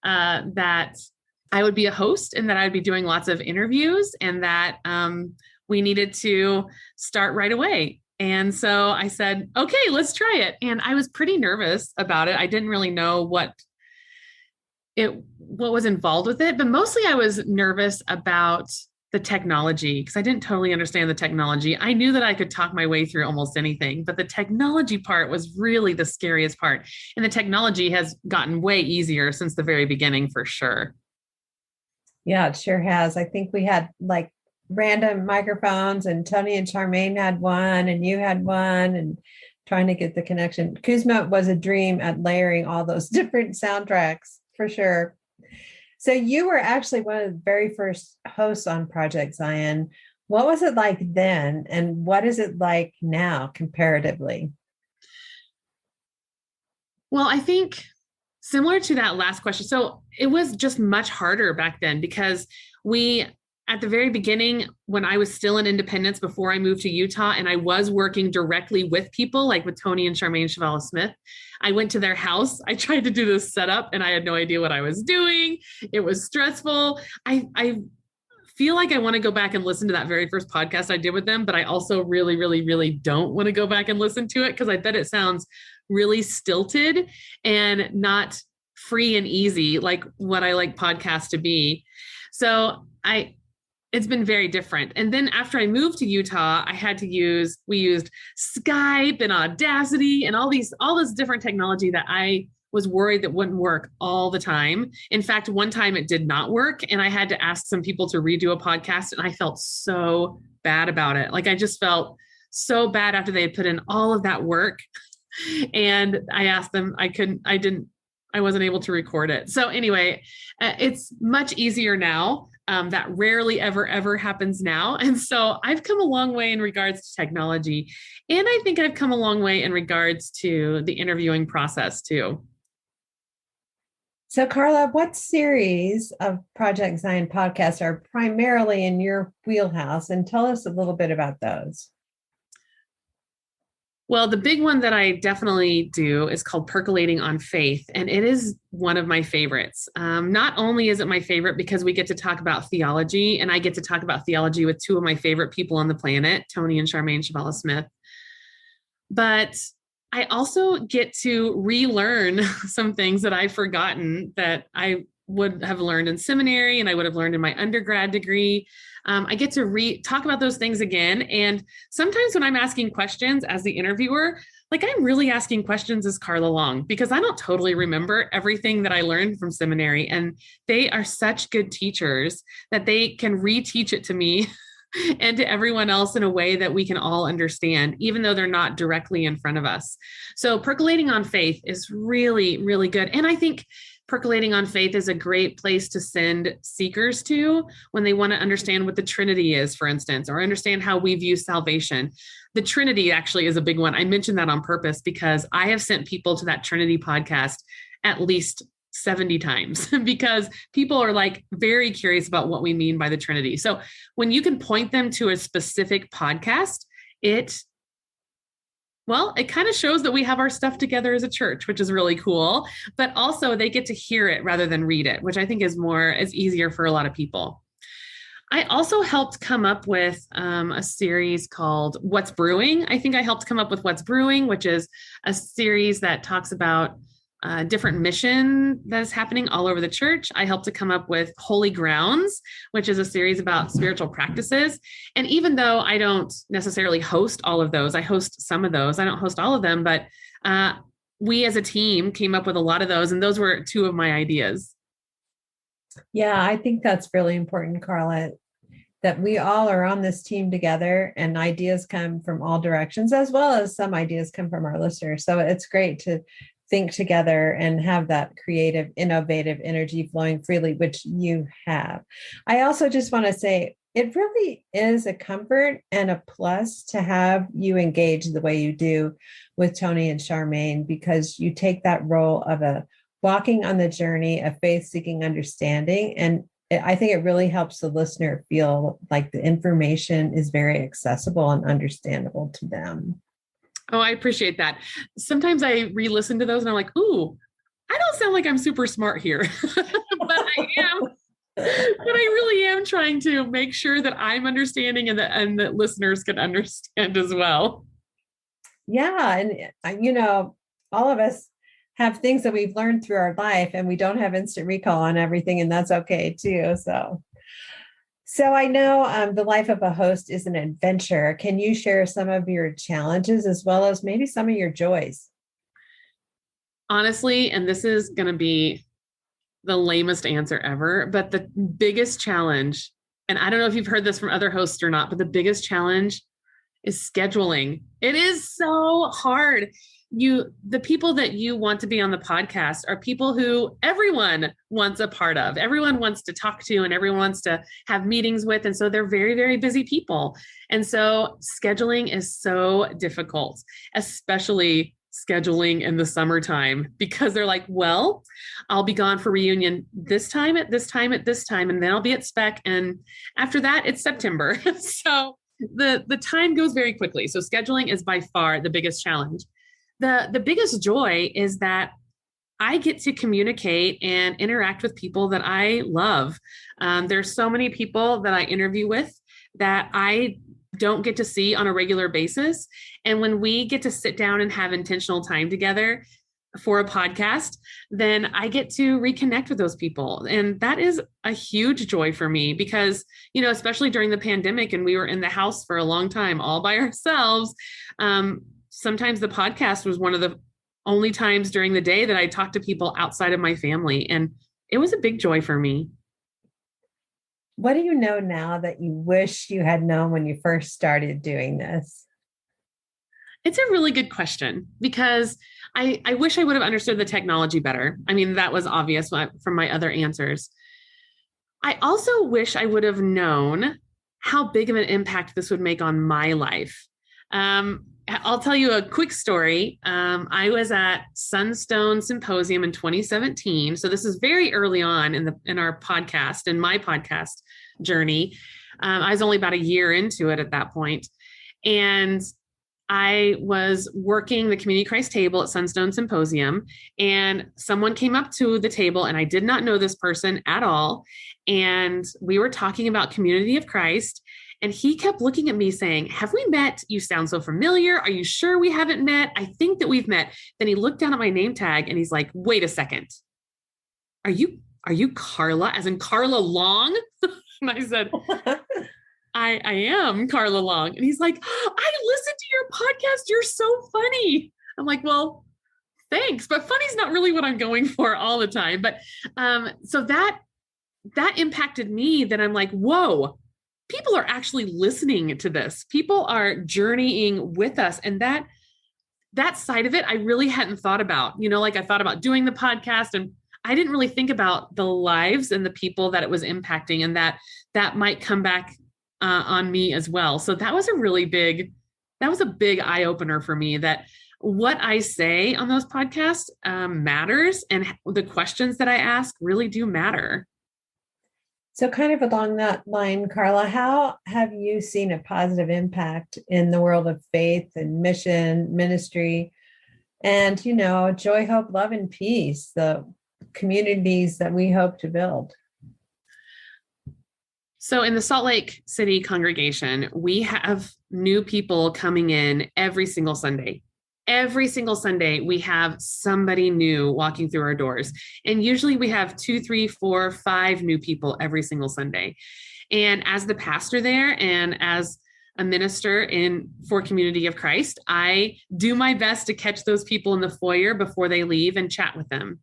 that I would be a host and that I'd be doing lots of interviews, and that we needed to start right away. And so I said, okay, let's try it. And I was pretty nervous about it. I didn't really know what was involved with it, but mostly I was nervous about the technology because I didn't totally understand the technology. I knew that I could talk my way through almost anything, but the technology part was really the scariest part. And the technology has gotten way easier since the very beginning, for sure. Yeah, it sure has. I think we had like random microphones, and Tony and Charmaine had one, and you had one, and trying to get the connection. Kuzma was a dream at layering all those different soundtracks, for sure. So you were actually one of the very first hosts on Project Zion. What was it like then, and what is it like now comparatively? Well, I think similar to that last question. So it was just much harder back then because at the very beginning, when I was still in Independence before I moved to Utah, and I was working directly with people like with Tony and Charmaine Chevalier-Smith, I went to their house. I tried to do this setup and I had no idea what I was doing. It was stressful. I feel like I want to go back and listen to that very first podcast I did with them, but I also really, really, really don't want to go back and listen to it because I bet it sounds really stilted and not free and easy like what I like podcasts to be. So it's been very different. And then after I moved to Utah, we used Skype and Audacity and all this different technology that I was worried that wouldn't work all the time. In fact, one time it did not work and I had to ask some people to redo a podcast and I felt so bad about it. Like I just felt so bad after they had put in all of that work. And I asked them, I wasn't able to record it. So anyway, it's much easier now. That rarely ever happens now. And so I've come a long way in regards to technology. And I think I've come a long way in regards to the interviewing process too. So Carla, what series of Project Zion podcasts are primarily in your wheelhouse? And tell us a little bit about those. Well, the big one that I definitely do is called Percolating on Faith, and it is one of my favorites. Not only is it my favorite because we get to talk about theology, and I get to talk about theology with two of my favorite people on the planet, Tony and Charmaine Chevalier-Smith, but I also get to relearn some things that I've forgotten that I would have learned in seminary and I would have learned in my undergrad degree. I get to talk about those things again. And sometimes when I'm asking questions as the interviewer, like I'm really asking questions as Carla Long, because I don't totally remember everything that I learned from seminary. And they are such good teachers that they can reteach it to me and to everyone else in a way that we can all understand, even though they're not directly in front of us. So Percolating on Faith is really, really good. And I think Percolating on Faith is a great place to send seekers to when they want to understand what the Trinity is, for instance, or understand how we view salvation. The Trinity actually is a big one. I mentioned that on purpose because I have sent people to that Trinity podcast at least 70 times because people are like very curious about what we mean by the Trinity. So when you can point them to a specific podcast, it kind of shows that we have our stuff together as a church, which is really cool, but also they get to hear it rather than read it, which I think is easier for a lot of people. I also helped come up with a series called What's Brewing. I think I helped come up with What's Brewing, which is a series that talks about different mission that is happening all over the church. I helped to come up with Holy Grounds, which is a series about spiritual practices. And even though I don't necessarily host all of those, I host some of those. I don't host all of them, but we as a team came up with a lot of those. And those were two of my ideas. Yeah, I think that's really important, Carla, that we all are on this team together and ideas come from all directions, as well as some ideas come from our listeners. So it's great to think together and have that creative, innovative energy flowing freely, which you have. I also just want to say, it really is a comfort and a plus to have you engage the way you do with Tony and Charmaine, because you take that role of a walking on the journey of faith seeking understanding. And I think it really helps the listener feel like the information is very accessible and understandable to them. Oh, I appreciate that. Sometimes I re-listen to those and I'm like, ooh, I don't sound like I'm super smart here, but I am. But I really am trying to make sure that I'm understanding and that listeners can understand as well. Yeah. And, all of us have things that we've learned through our life, and we don't have instant recall on everything, and that's okay too. So I know the life of a host is an adventure. Can you share some of your challenges as well as maybe some of your joys? Honestly, and this is going to be the lamest answer ever, but the biggest challenge, and I don't know if you've heard this from other hosts or not, but the biggest challenge is scheduling. It is so hard. The people that you want to be on the podcast are people who everyone wants a part of, everyone wants to talk to, and everyone wants to have meetings with. And so they're very, very busy people. And so scheduling is so difficult, especially scheduling in the summertime, because they're like, well, I'll be gone for reunion this time at this time at this time, and then I'll be at spec. And after that, it's September. So the time goes very quickly. So scheduling is by far the biggest challenge. The biggest joy is that I get to communicate and interact with people that I love. There's so many people that I interview with that I don't get to see on a regular basis. And when we get to sit down and have intentional time together for a podcast, then I get to reconnect with those people. And that is a huge joy for me because, especially during the pandemic and we were in the house for a long time all by ourselves, sometimes the podcast was one of the only times during the day that I talked to people outside of my family. And it was a big joy for me. What do you know now that you wish you had known when you first started doing this? It's a really good question because I wish I would have understood the technology better. I mean, that was obvious from my other answers. I also wish I would have known how big of an impact this would make on my life. I'll tell you a quick story. I was at Sunstone Symposium in 2017. So this is very early on in our podcast, in my podcast journey. I was only about a year into it at that point. And I was working the Community Christ table at Sunstone Symposium, and someone came up to the table, and I did not know this person at all. And we were talking about Community of Christ. And he kept looking at me saying, have we met? You sound so familiar. Are you sure we haven't met? I think that we've met. Then he looked down at my name tag and he's like, wait a second. Are you Carla, as in Carla Long? And I said, I am Carla Long. And he's like, I listened to your podcast. You're so funny. I'm like, well, thanks. But funny's not really what I'm going for all the time. But so that impacted me, that I'm like, whoa, people are actually listening to this. People are journeying with us. And that side of it, I really hadn't thought about. I thought about doing the podcast, and I didn't really think about the lives and the people that it was impacting, and that might come back on me as well. So that was a big eye opener for me, that what I say on those podcasts matters, and the questions that I ask really do matter. So kind of along that line, Carla, how have you seen a positive impact in the world of faith and mission, ministry, and, joy, hope, love, and peace, the communities that we hope to build? So in the Salt Lake City congregation, we have new people coming in every single Sunday. Every single Sunday, we have somebody new walking through our doors. And usually we have 2, 3, 4, 5 new people every single Sunday. And as the pastor there and as a minister for Community of Christ, I do my best to catch those people in the foyer before they leave and chat with them.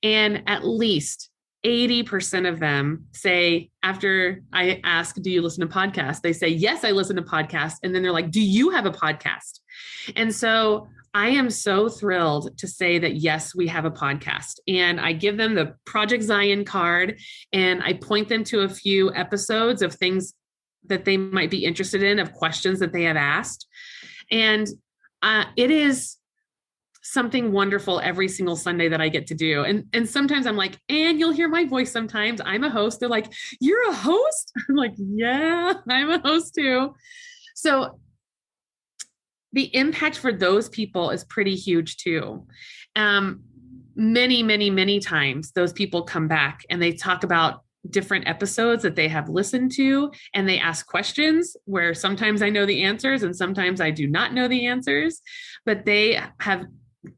And at least 80% of them say, after I ask, do you listen to podcasts? They say, yes, I listen to podcasts. And then they're like, do you have a podcast? And so I am so thrilled to say that, yes, we have a podcast. And I give them the Project Zion card, and I point them to a few episodes of things that they might be interested in, of questions that they have asked. And it is something wonderful every single Sunday that I get to do. And sometimes I'm like, and you'll hear my voice sometimes. I'm a host. They're like, you're a host? I'm like, yeah, I'm a host too. So the impact for those people is pretty huge too. Many, many, many times those people come back and they talk about different episodes that they have listened to, and they ask questions where sometimes I know the answers and sometimes I do not know the answers, but they have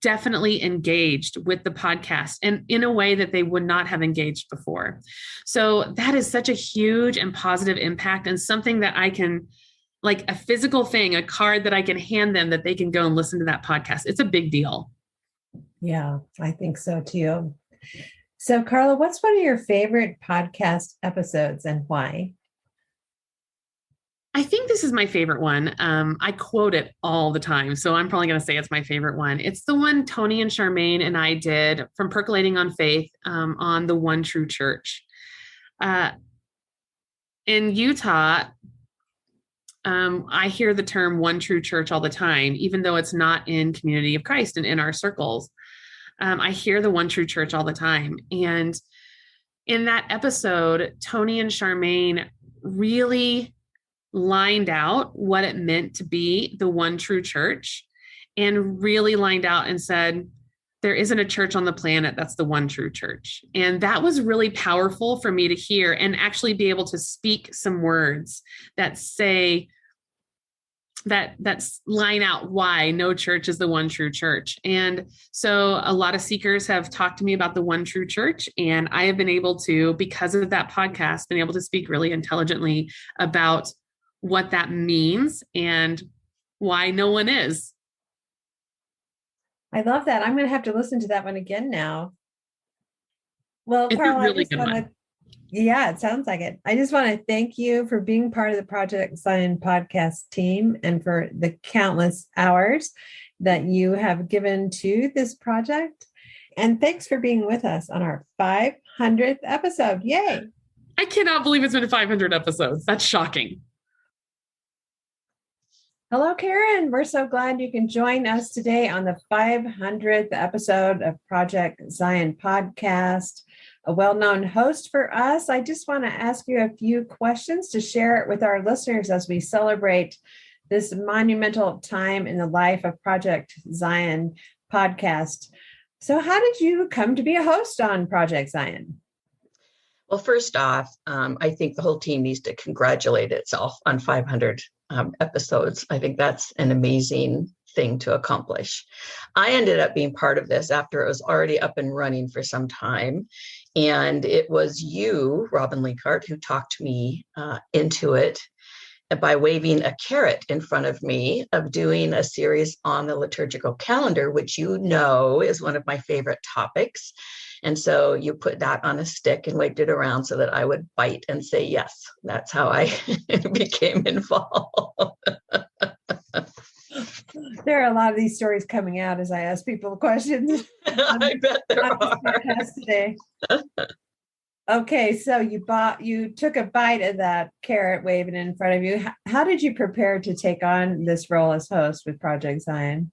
definitely engaged with the podcast and in a way that they would not have engaged before. So that is such a huge and positive impact, and something that I can, like a physical thing, a card that I can hand them that they can go and listen to that podcast. It's a big deal. Yeah, I think so too. So Carla, what's one of your favorite podcast episodes and why? I think this is my favorite one. I quote it all the time, so I'm probably going to say it's my favorite one. It's the one Tony and Charmaine and I did from Percolating on Faith on the One True Church. In Utah, I hear the term One True Church all the time, even though it's not in Community of Christ and in our circles. I hear the One True Church all the time. And in that episode, Tony and Charmaine really lined out what it meant to be the one true church, and really lined out and said, there isn't a church on the planet that's the one true church. And that was really powerful for me to hear and actually be able to speak some words that say, that's line out why no church is the one true church. And so a lot of seekers have talked to me about the one true church, and I have been able to, because of that podcast, been able to speak really intelligently about what that means and why no one is. I love that. I'm going to have to listen to that one again now. Well, It's Carla, a really good one. Yeah, it sounds like it. I just want to thank you for being part of the Project Zion podcast team and for the countless hours that you have given to this project. And thanks for being with us on our 500th episode. Yay. I cannot believe it's been 500 episodes. That's shocking. Hello, Karin. We're so glad you can join us today on the 500th episode of Project Zion podcast. A well-known host for us. I just want to ask you a few questions to share it with our listeners as we celebrate this monumental time in the life of Project Zion podcast. So how did you come to be a host on Project Zion? Well, first off, I think the whole team needs to congratulate itself on 500 episodes. I think that's an amazing thing to accomplish. I ended up being part of this after it was already up and running for some time. And it was you, Robin Linkhart, who talked me into it by waving a carrot in front of me of doing a series on the liturgical calendar, which you know is one of my favorite topics. And so you put that on a stick and waved it around so that I would bite and say yes. That's how I became involved. There are a lot of these stories coming out as I ask people questions. I bet there are. Today. Okay, so you took a bite of that carrot waving in front of you. How did you prepare to take on this role as host with Project Zion?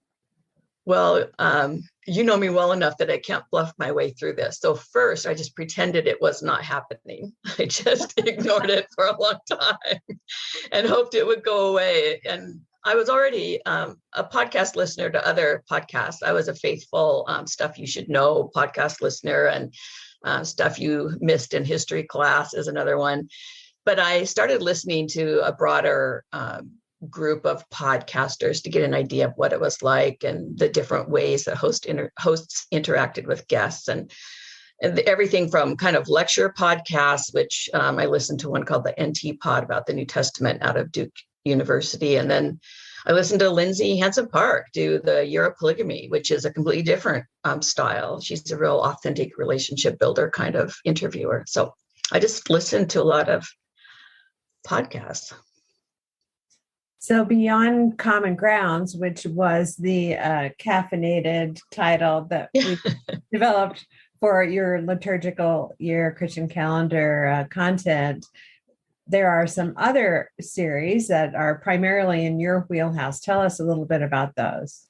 Well, you know me well enough that I can't bluff my way through this. So first, I just pretended it was not happening. I just ignored it for a long time and hoped it would go away. And I was already a podcast listener to other podcasts. I was a faithful Stuff You Should Know podcast listener, and Stuff You Missed in History Class is another one. But I started listening to a broader group of podcasters to get an idea of what it was like and the different ways that hosts interacted with guests, and everything from kind of lecture podcasts, which I listened to one called the NT Pod about the New Testament out of Duke University. And then I listened to Lindsay Hansen-Park do the Year of Polygamy, which is a completely different style. She's a real authentic relationship builder kind of interviewer. So I just listened to a lot of podcasts. So Beyond Common Grounds, which was the caffeinated title that we developed for your liturgical year Christian calendar content, there are some other series that are primarily in your wheelhouse. Tell us a little bit about those.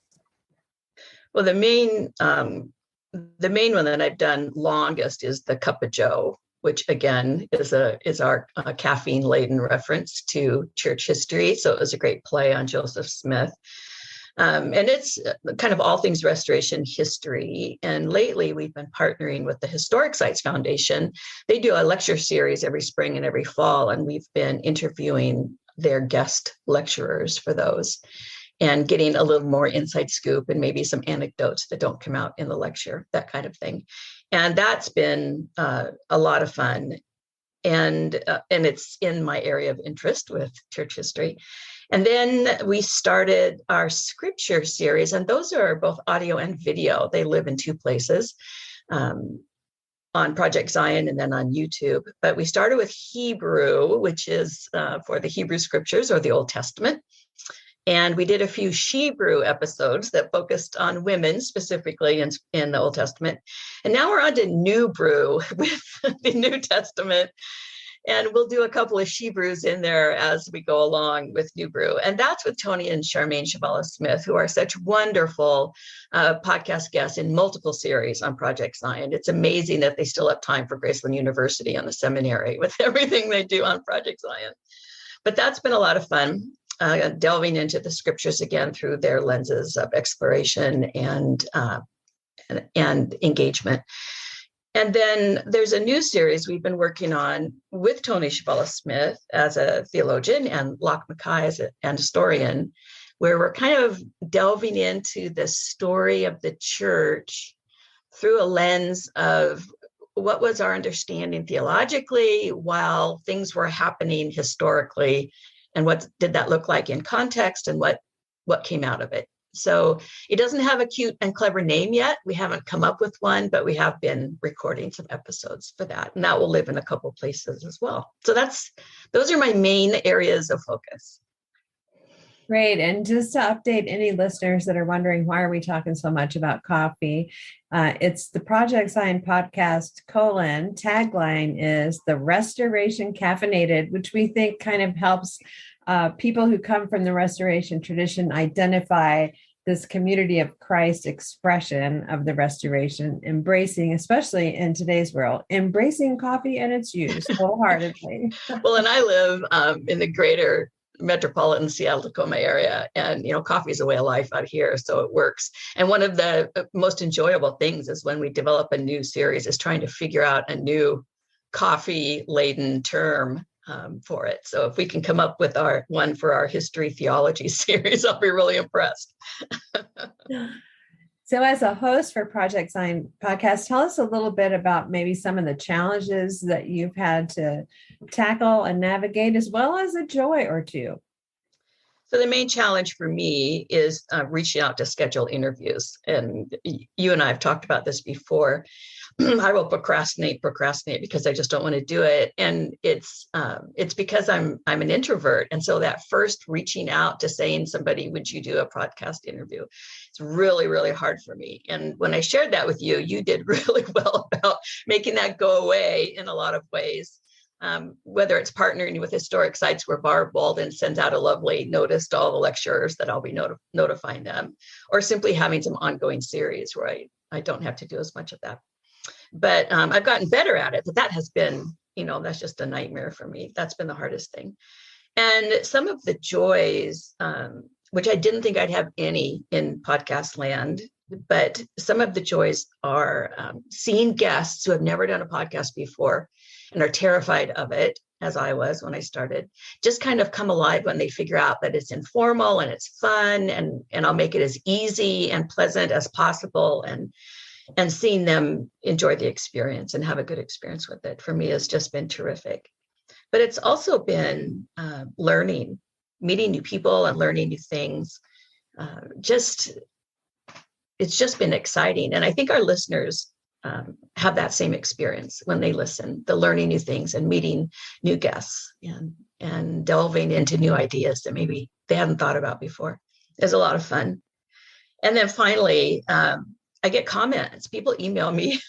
Well, the main one that I've done longest is the Cup of Joe, which again is our caffeine laden reference to church history. So it was a great play on Joseph Smith. And it's kind of all things restoration history. And lately we've been partnering with the Historic Sites Foundation. They do a lecture series every spring and every fall, and we've been interviewing their guest lecturers for those and getting a little more inside scoop and maybe some anecdotes that don't come out in the lecture, that kind of thing. And that's been a lot of fun. And it's in my area of interest with church history. And then we started our scripture series, and those are both audio and video. They live in two places, on Project Zion and then on YouTube. But we started with Hebrew, which is for the Hebrew scriptures or the Old Testament. And we did a few Shebrew episodes that focused on women specifically in the Old Testament. And now we're on to New Brew with the New Testament. And we'll do a couple of Shebrews in there as we go along with New Brew. And that's with Tony and Charmaine Shabala-Smith, who are such wonderful podcast guests in multiple series on Project Zion. It's amazing that they still have time for Graceland University and the seminary with everything they do on Project Zion. But that's been a lot of fun, delving into the scriptures again through their lenses of exploration and engagement. And then there's a new series we've been working on with Tony Shabala-Smith as a theologian and Locke Mackay as an historian, where we're kind of delving into the story of the church through a lens of what was our understanding theologically while things were happening historically, and what did that look like in context, and what came out of it. So it doesn't have a cute and clever name yet. We haven't come up with one, but we have been recording some episodes for that. And that will live in a couple places as well. So those are my main areas of focus. Great. And just to update any listeners that are wondering, why are we talking so much about coffee? It's the Project Zion podcast : tagline is the Restoration Caffeinated, which we think kind of helps people who come from the Restoration tradition identify this community of Christ expression of the Restoration, embracing, especially in today's world, embracing coffee and its use wholeheartedly. Well, and I live in the greater metropolitan Seattle-Tacoma area, and coffee is a way of life out here, so it works. And one of the most enjoyable things is when we develop a new series is trying to figure out a new coffee-laden term for it. So if we can come up with our one for our history theology series, I'll be really impressed. So as a host for Project Zion podcast, tell us a little bit about maybe some of the challenges that you've had to tackle and navigate, as well as a joy or two. So the main challenge for me is reaching out to schedule interviews. And you and I have talked about this before. I will procrastinate because I just don't want to do it. And it's because I'm an introvert. And so that first reaching out to saying somebody, would you do a podcast interview? It's really, really hard for me. And when I shared that with you, you did really well about making that go away in a lot of ways. Whether it's partnering with Historic Sites, where Barb Walden sends out a lovely notice to all the lecturers that I'll be notifying them, or simply having some ongoing series where I don't have to do as much of that. But I've gotten better at it, but that has been, that's just a nightmare for me. That's been the hardest thing. And some of the joys, which I didn't think I'd have any in podcast land, but some of the joys are seeing guests who have never done a podcast before and are terrified of it, as I was when I started, just kind of come alive when they figure out that it's informal and it's fun, and I'll make it as easy and pleasant as possible, and seeing them enjoy the experience and have a good experience with it, for me, has just been terrific. But it's also been learning, meeting new people and learning new things. It's just been exciting. And I think our listeners have that same experience when they listen, the learning new things and meeting new guests and delving into new ideas that maybe they hadn't thought about before. It's a lot of fun. And then finally, I get comments. People email me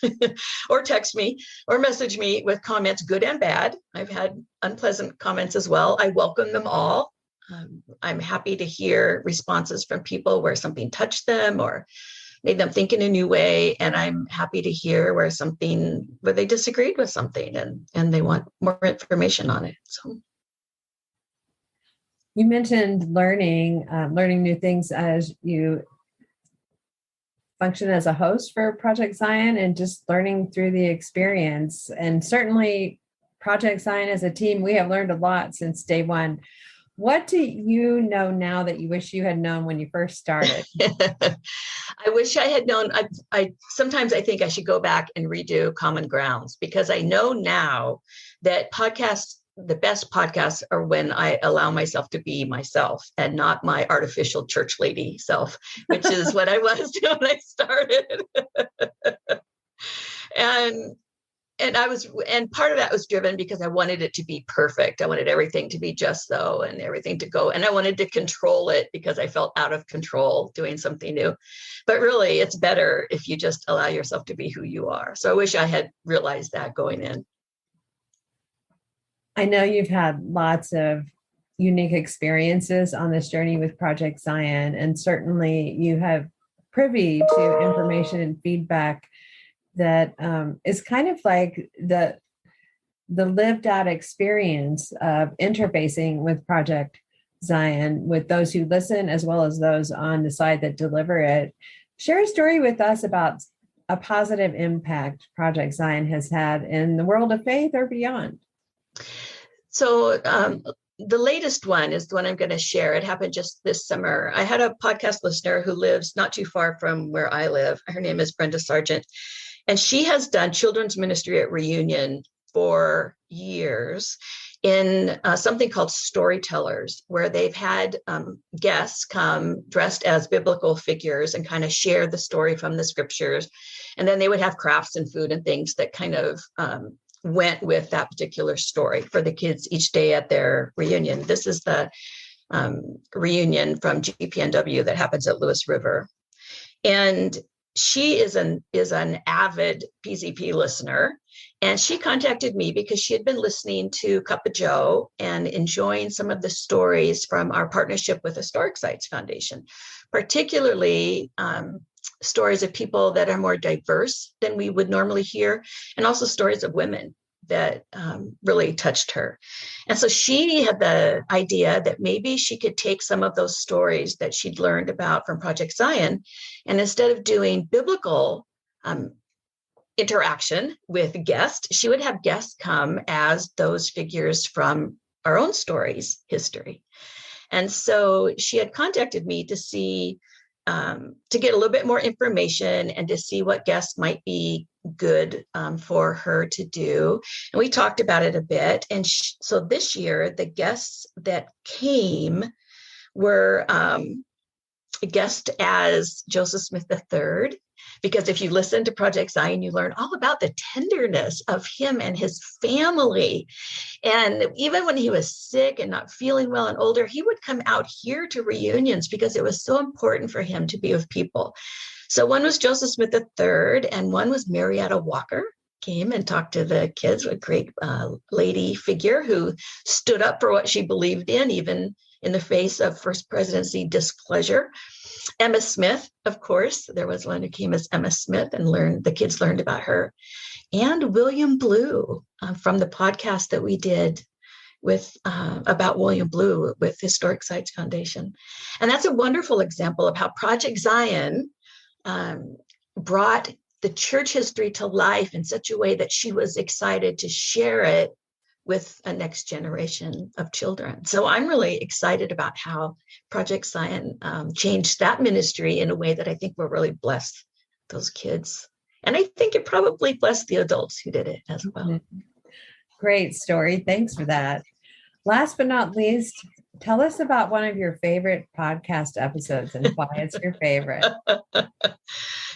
or text me or message me with comments, good and bad. I've had unpleasant comments as well. I welcome them all. I'm happy to hear responses from people where something touched them or made them think in a new way. And I'm happy to hear where they disagreed with something and they want more information on it. So. You mentioned learning new things as you function as a host for Project Zion and just learning through the experience. And certainly Project Zion as a team, we have learned a lot since day one. What do you know now that you wish you had known when you first started? I wish I had known. I sometimes I think I should go back and redo Common Grounds, because I know now that the best podcasts are when I allow myself to be myself and not my artificial church lady self, which is what I was when I started. And part of that was driven because I wanted it to be perfect. I wanted everything to be just so, and everything to go. And I wanted to control it because I felt out of control doing something new. But really, it's better if you just allow yourself to be who you are. So I wish I had realized that going in. I know you've had lots of unique experiences on this journey with Project Zion, and certainly you have privy to information and feedback that is kind of like the lived out experience of interfacing with Project Zion, with those who listen as well as those on the side that deliver it. Share a story with us about a positive impact Project Zion has had in the world of faith or beyond. So the latest one is the one I'm going to share. It happened just this summer. I had a podcast listener who lives not too far from where I live. Her name is Brenda Sargent. And she has done children's ministry at Reunion for years in something called Storytellers, where they've had guests come dressed as biblical figures and kind of share the story from the scriptures. And then they would have crafts and food and things that kind of went with that particular story for the kids each day at their reunion. This is the reunion from GPNW that happens at Lewis River. And she is an avid PZP listener, and she contacted me because she had been listening to Cup of Joe and enjoying some of the stories from our partnership with Historic Sites Foundation, particularly stories of people that are more diverse than we would normally hear, and also stories of women that really touched her. And so she had the idea that maybe she could take some of those stories that she'd learned about from Project Zion, and instead of doing biblical interaction with guests, she would have guests come as those figures from our own stories, history. And so she had contacted me to see, to get a little bit more information and to see what guests might be good for her to do. And we talked about it a bit. And so this year, the guests that came were guests as Joseph Smith III, because if you listen to Project Zion, you learn all about the tenderness of him and his family. And even when he was sick and not feeling well and older, he would come out here to reunions because it was so important for him to be with people. So one was Joseph Smith III, and one was Marietta Walker. Came and talked to the kids, a great lady figure who stood up for what she believed in, even in the face of First Presidency displeasure. Emma Smith, of course, there was one who came as Emma Smith, and the kids learned about her. And William Blue from the podcast that we did with about William Blue with Historic Sites Foundation. And that's a wonderful example of how Project Zion brought the church history to life in such a way that she was excited to share it with a next generation of children. So I'm really excited about how Project Zion changed that ministry in a way that I think will really bless those kids. And I think it probably blessed the adults who did it as well. Great story. Thanks for that. Last but not least, tell us about one of your favorite podcast episodes and why it's your favorite.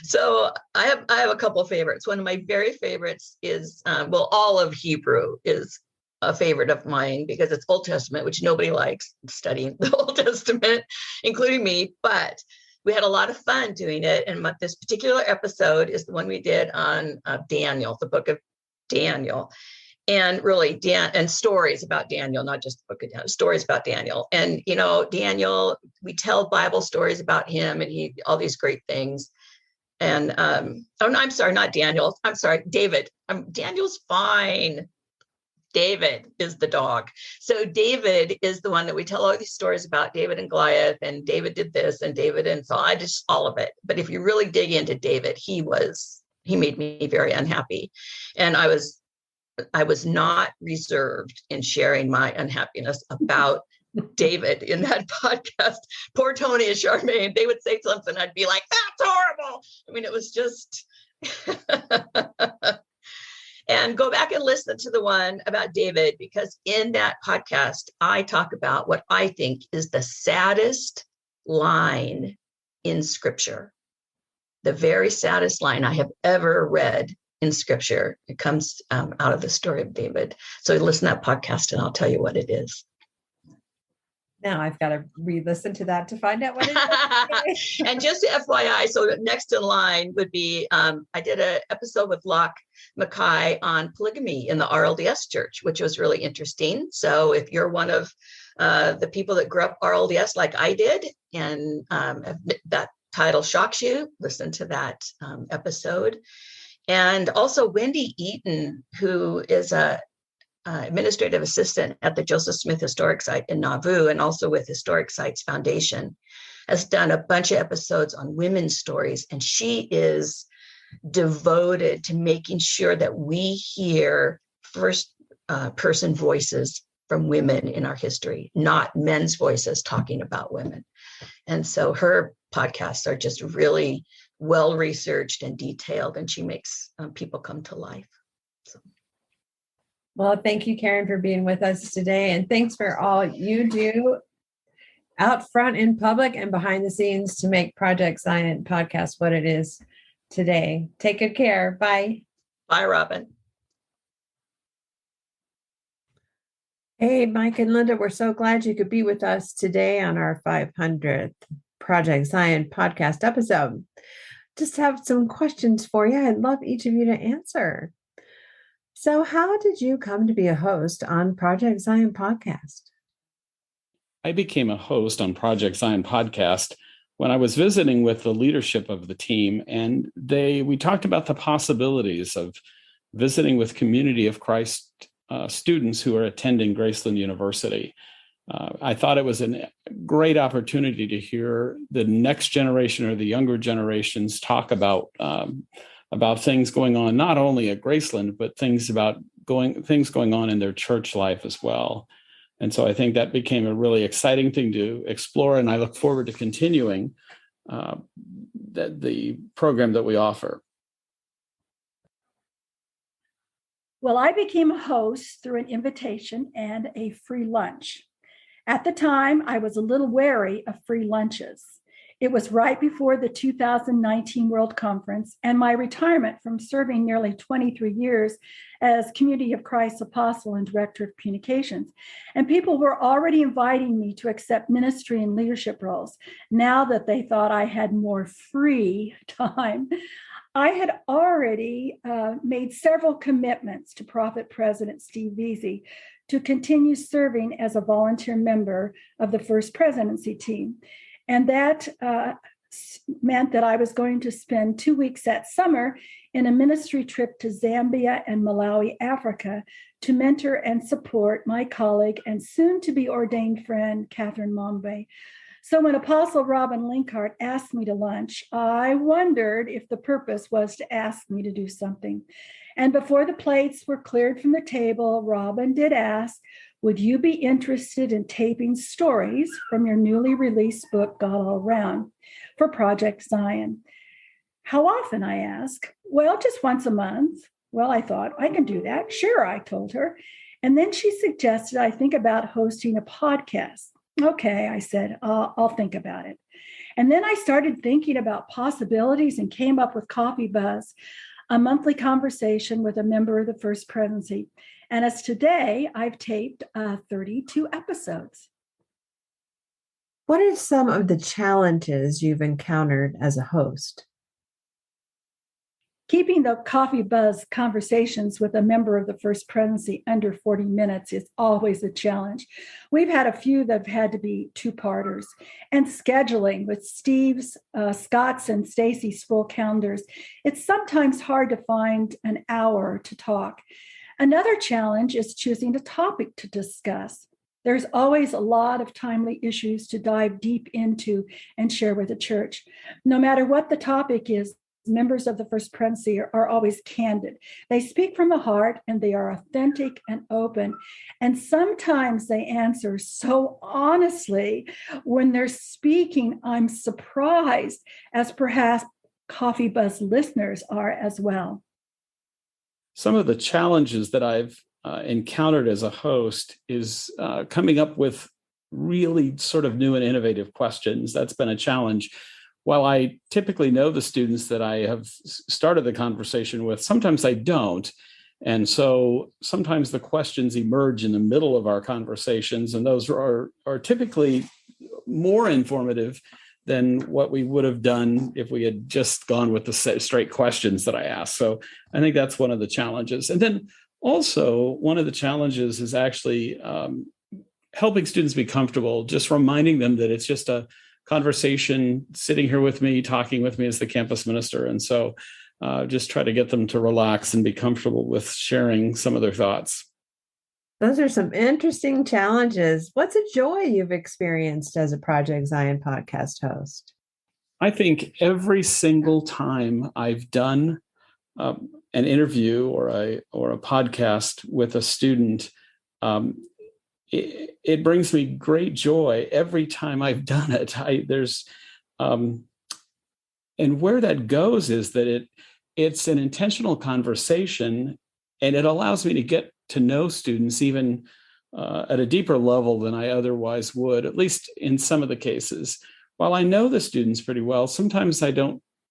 So I have a couple of favorites. One of my very favorites is, all of Hebrew is a favorite of mine because it's Old Testament, which nobody likes studying the Old Testament, including me, but we had a lot of fun doing it. And this particular episode is the one we did on Daniel, the book of Daniel. And really, and stories about Daniel, not just the book of Daniel, stories about Daniel. And, Daniel, we tell Bible stories about him and all these great things. And, I'm sorry, not Daniel. I'm sorry, David. Daniel's fine. David is the dog. So David is the one that we tell all these stories about, David and Goliath, and David did this, and David, and so I just all of it. But if you really dig into David, he made me very unhappy. And I was not reserved in sharing my unhappiness about David in that podcast. Poor Tony and Charmaine, they would say something, I'd be like, that's horrible. I mean, it was just and go back and listen to the one about David, because in that podcast, I talk about what I think is the saddest line in Scripture. The very saddest line I have ever read in Scripture. It comes out of the story of David. So listen to that podcast and I'll tell you what it is. Now I've got to re-listen to that to find out what it is. And just FYI, so next in line would be, I did an episode with Locke Mackay on polygamy in the RLDS church, which was really interesting. So if you're one of the people that grew up RLDS like I did, and that title shocks you, listen to that episode. And also Wendy Eaton, who is a administrative assistant at the Joseph Smith Historic Site in Nauvoo, and also with Historic Sites Foundation, has done a bunch of episodes on women's stories. And she is devoted to making sure that we hear first person voices from women in our history, not men's voices talking about women. And so her podcasts are just really well researched and detailed, and she makes people come to life. So. Well, thank you, Karin, for being with us today. And thanks for all you do out front in public and behind the scenes to make Project Zion podcast what it is today. Take good care. Bye. Bye, Robin. Hey, Mike and Linda, we're so glad you could be with us today on our 500th Project Zion podcast episode. Just have some questions for you. I'd love each of you to answer. So how did you come to be a host on Project Zion podcast? I became a host on Project Zion podcast when I was visiting with the leadership of the team, and we talked about the possibilities of visiting with Community of Christ students who are attending Graceland University. I thought it was a great opportunity to hear the next generation or the younger generations talk about things going on, not only at Graceland, but things going on in their church life as well. And so I think that became a really exciting thing to explore, and I look forward to continuing the program that we offer. Well, I became a host through an invitation and a free lunch. At the time, I was a little wary of free lunches. It was right before the 2019 World Conference and my retirement from serving nearly 23 years as Community of Christ Apostle and Director of Communications. And people were already inviting me to accept ministry and leadership roles now that they thought I had more free time. I had already made several commitments to Prophet President Steve Veazey to continue serving as a volunteer member of the First Presidency team. And that meant that I was going to spend 2 weeks that summer in a ministry trip to Zambia and Malawi, Africa, to mentor and support my colleague and soon-to-be ordained friend, Catherine Mombe. So when Apostle Robin Linkhart asked me to lunch, I wondered if the purpose was to ask me to do something. And before the plates were cleared from the table, Robin did ask, would you be interested in taping stories from your newly released book, God All Around, for Project Zion? How often, I asked. Well, just once a month. Well, I thought, I can do that. Sure, I told her. And then she suggested I think about hosting a podcast. Okay, I said, I'll think about it. And then I started thinking about possibilities and came up with Coffee Buzz, a monthly conversation with a member of the First Presidency. And as today, I've taped 32 episodes. What are some of the challenges you've encountered as a host? Keeping the Coffee Buzz conversations with a member of the First Presidency under 40 minutes is always a challenge. We've had a few that have had to be two-parters. And scheduling with Steve's, Scott's, and Stacy's full calendars, it's sometimes hard to find an hour to talk. Another challenge is choosing a topic to discuss. There's always a lot of timely issues to dive deep into and share with the church. No matter what the topic is, members of the First Presidency are always candid. They speak from the heart and they are authentic and open. And sometimes they answer so honestly when they're speaking, I'm surprised, as perhaps Coffee Buzz listeners are as well. Some of the challenges that I've encountered as a host is coming up with really sort of new and innovative questions. That's been a challenge. While I typically know the students that I have started the conversation with, sometimes I don't. And so sometimes the questions emerge in the middle of our conversations, and those are typically more informative than what we would have done if we had just gone with the straight questions that I asked. So I think that's one of the challenges. And then also one of the challenges is actually helping students be comfortable, just reminding them that it's just a conversation, sitting here with me, talking with me as the campus minister. And so just try to get them to relax and be comfortable with sharing some of their thoughts. Those are some interesting challenges. What's a joy you've experienced as a Project Zion podcast host? I think every single time I've done an interview or a podcast with a student, it brings me great joy every time I've done it. And where that goes is that it's an intentional conversation, and it allows me to get to know students even at a deeper level than I otherwise would, at least in some of the cases. While I know the students pretty well, sometimes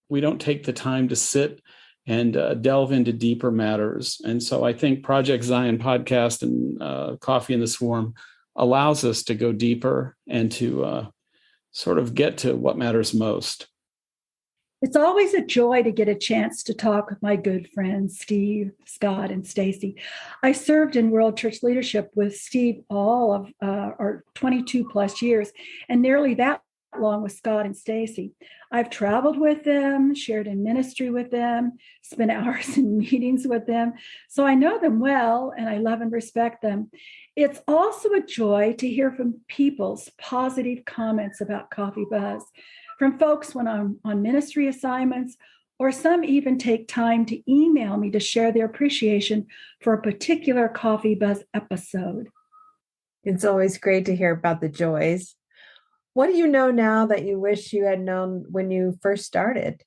we don't take the time to sit and delve into deeper matters. And so I think Project Zion podcast and Coffee in the Swarm allows us to go deeper and to sort of get to what matters most. It's always a joy to get a chance to talk with my good friends, Steve, Scott, and Stacy. I served in World Church Leadership with Steve all of our 22 plus years, and nearly that long with Scott and Stacy. I've traveled with them, shared in ministry with them, spent hours in meetings with them. So I know them well, and I love and respect them. It's also a joy to hear from people's positive comments about Coffee Buzz, from folks when I'm on ministry assignments, or some even take time to email me to share their appreciation for a particular Coffee Buzz episode. It's always great to hear about the joys. What do you know now that you wish you had known when you first started?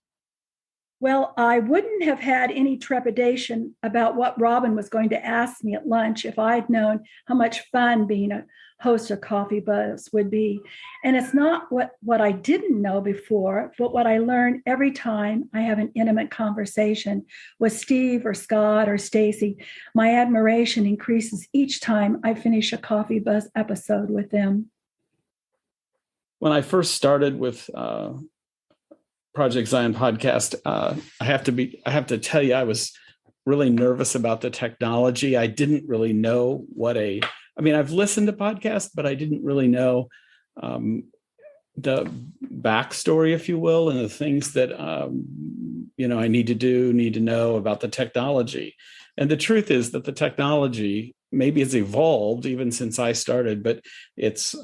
Well, I wouldn't have had any trepidation about what Robin was going to ask me at lunch if I'd known how much fun being a host of Coffee Buzz would be. And it's not what I didn't know before, but what I learn every time I have an intimate conversation with Steve or Scott or Stacy. My admiration increases each time I finish a Coffee Buzz episode with them. When I first started with Project Zion podcast, I have to tell you, I was really nervous about the technology. I didn't really know I've listened to podcasts, but I didn't really know the backstory, if you will, and the things that, I need to know about the technology. And the truth is that the technology maybe has evolved even since I started, but it's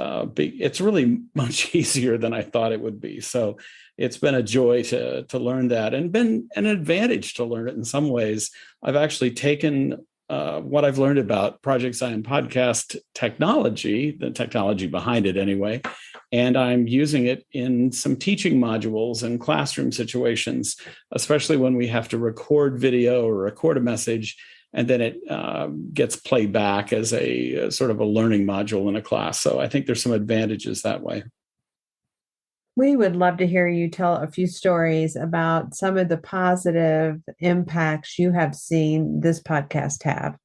really much easier than I thought it would be. So it's been a joy to learn that, and been an advantage to learn it in some ways. I've actually taken what I've learned about Project Zion podcast technology, the technology behind it anyway, and I'm using it in some teaching modules and classroom situations, especially when we have to record video or record a message, and then it gets played back as a sort of a learning module in a class. So I think there's some advantages that way. We would love to hear you tell a few stories about some of the positive impacts you have seen this podcast have.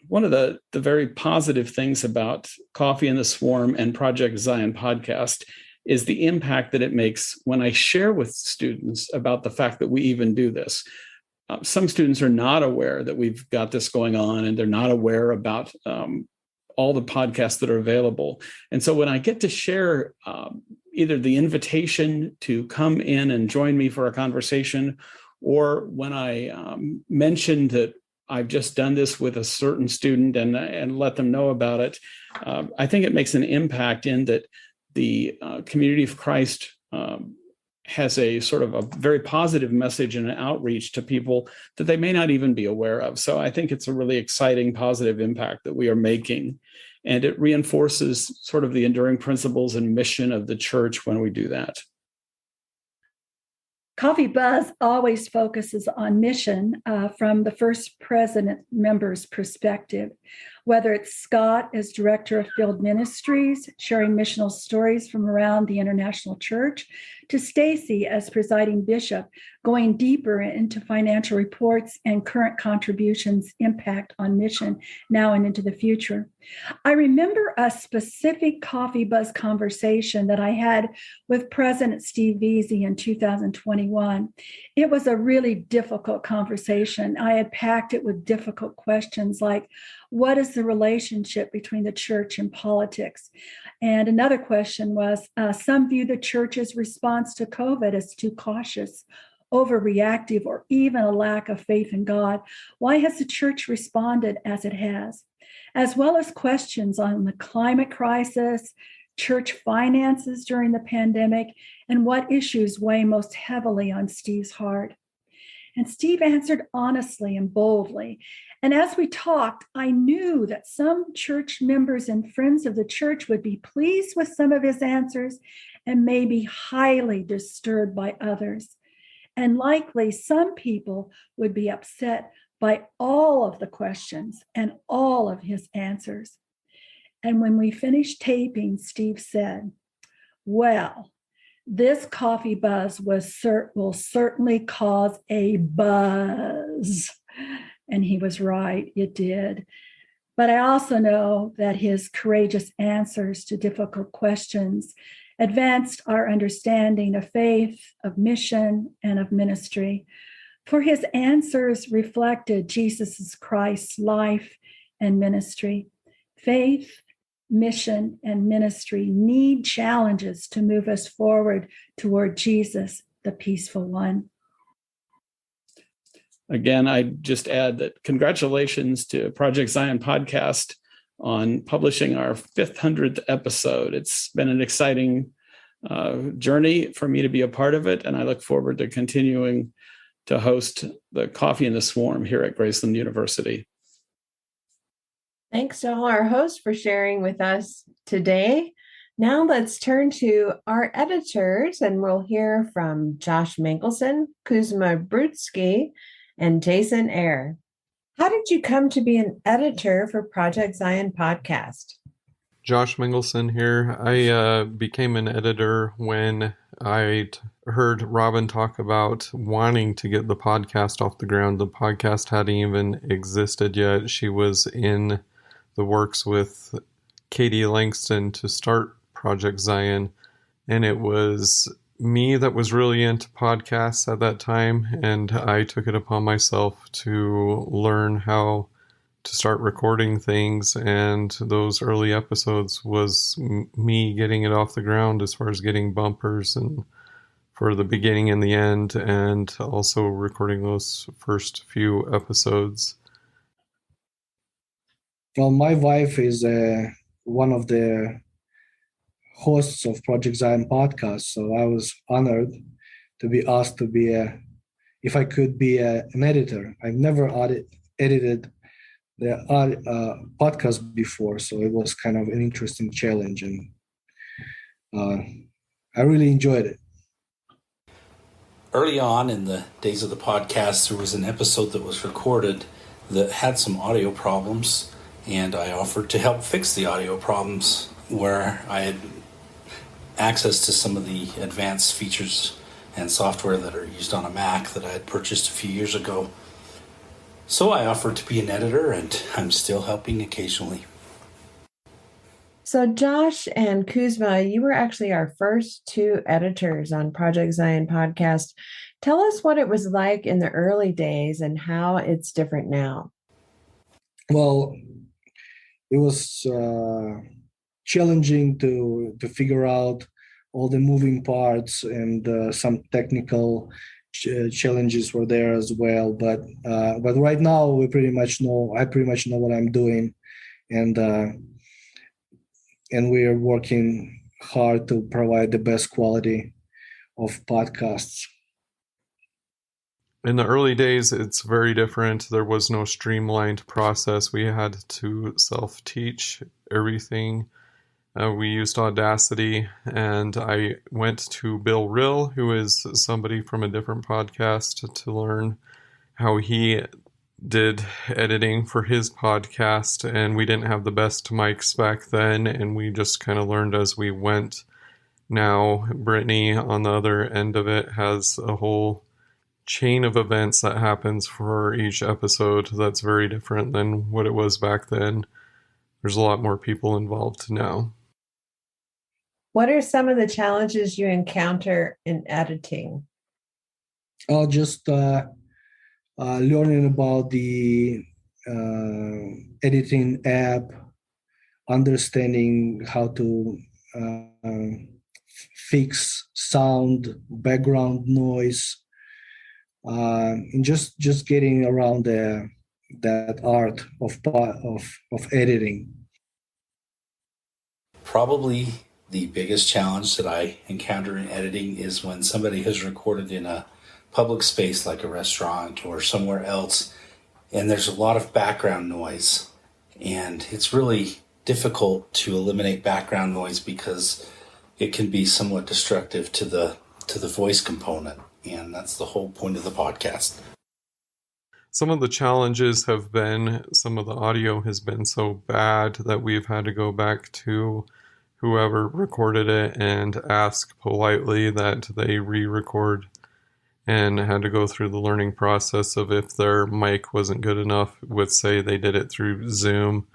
One of the very positive things about Coffee in the Swarm and Project Zion podcast is the impact that it makes when I share with students about the fact that we even do this. Some students are not aware that we've got this going on, and they're not aware about all the podcasts that are available. And so when I get to share either the invitation to come in and join me for a conversation, or when I mention that I've just done this with a certain student and let them know about it, I think it makes an impact in that the community of Christ has a sort of a very positive message and an outreach to people that they may not even be aware of. So I think it's a really exciting, positive impact that we are making. And it reinforces sort of the enduring principles and mission of the church when we do that. Coffee Buzz always focuses on mission from the first president member's perspective, whether it's Scott as director of field ministries, sharing missional stories from around the international church, to Stacy as presiding bishop, going deeper into financial reports and current contributions' impact on mission now and into the future. I remember a specific Coffee Buzz conversation that I had with President Steve Veazey in 2021. It was a really difficult conversation. I had packed it with difficult questions like, what is the relationship between the church and politics? And another question was, some view the church's response to COVID as too cautious, overreactive, or even a lack of faith in God. Why has the church responded as it has? As well as questions on the climate crisis, church finances during the pandemic, and what issues weigh most heavily on Steve's heart. And Steve answered honestly and boldly. And as we talked, I knew that some church members and friends of the church would be pleased with some of his answers and maybe highly disturbed by others. And likely some people would be upset by all of the questions and all of his answers. And when we finished taping, Steve said, well, this Coffee Buzz will certainly cause a buzz. And he was right, it did. But I also know that his courageous answers to difficult questions advanced our understanding of faith, of mission, and of ministry. For his answers reflected Jesus Christ's life and ministry. Faith, mission, and ministry need challenges to move us forward toward Jesus, the peaceful one. Again, I just add that congratulations to Project Zion Podcast on publishing our 500th episode. It's been an exciting journey for me to be a part of it, and I look forward to continuing to host the Coffee and the Swarm here at Graceland University. Thanks to all our hosts for sharing with us today. Now let's turn to our editors, and we'll hear from Josh Mangelson, Kuzma Brudsky, and Jason Eyre. How did you come to be an editor for Project Zion Podcast? Josh Mangelson here. I became an editor when I heard Robin talk about wanting to get the podcast off the ground. The podcast hadn't even existed yet. She was in the works with Katie Langston to start Project Zion, and it was me that was really into podcasts at that time, and I took it upon myself to learn how to start recording things, and those early episodes was me getting it off the ground as far as getting bumpers and for the beginning and the end, and also recording those first few episodes. Well, my wife is one of the hosts of Project Zion podcast, so I was honored to be asked to be if I could be an editor. I've never edited the podcast before, so it was kind of an interesting challenge, and I really enjoyed it. Early on in the days of the podcast, there was an episode that was recorded that had some audio problems, and I offered to help fix the audio problems where I had access to some of the advanced features and software that are used on a Mac that I had purchased a few years ago. So I offered to be an editor, and I'm still helping occasionally. So Josh and Kuzma, you were actually our first two editors on Project Zion Podcast. Tell us what it was like in the early days and how it's different now. Well, it was challenging to figure out all the moving parts and some technical challenges were there as well. But right now I pretty much know what I'm doing, and we are working hard to provide the best quality of podcasts. In the early days, it's very different. There was no streamlined process. We had to self-teach everything. We used Audacity, and I went to Bill Rill, who is somebody from a different podcast, to learn how he did editing for his podcast. And we didn't have the best mics back then, and we just kind of learned as we went. Now, Brittany, on the other end of it, has a whole chain of events that happens for each episode that's very different than what it was back then. There's a lot more people involved now. What are some of the challenges you encounter in editing? Just learning about the editing app, understanding how to fix sound, background noise, and just getting around that art of editing. Probably the biggest challenge that I encounter in editing is when somebody has recorded in a public space like a restaurant or somewhere else, and there's a lot of background noise. And it's really difficult to eliminate background noise because it can be somewhat destructive to the voice component. And that's the whole point of the podcast. Some of the challenges have been some of the audio has been so bad that we've had to go back to whoever recorded it and ask politely that they re-record, and had to go through the learning process of if their mic wasn't good enough with, say, they did it through Zoom,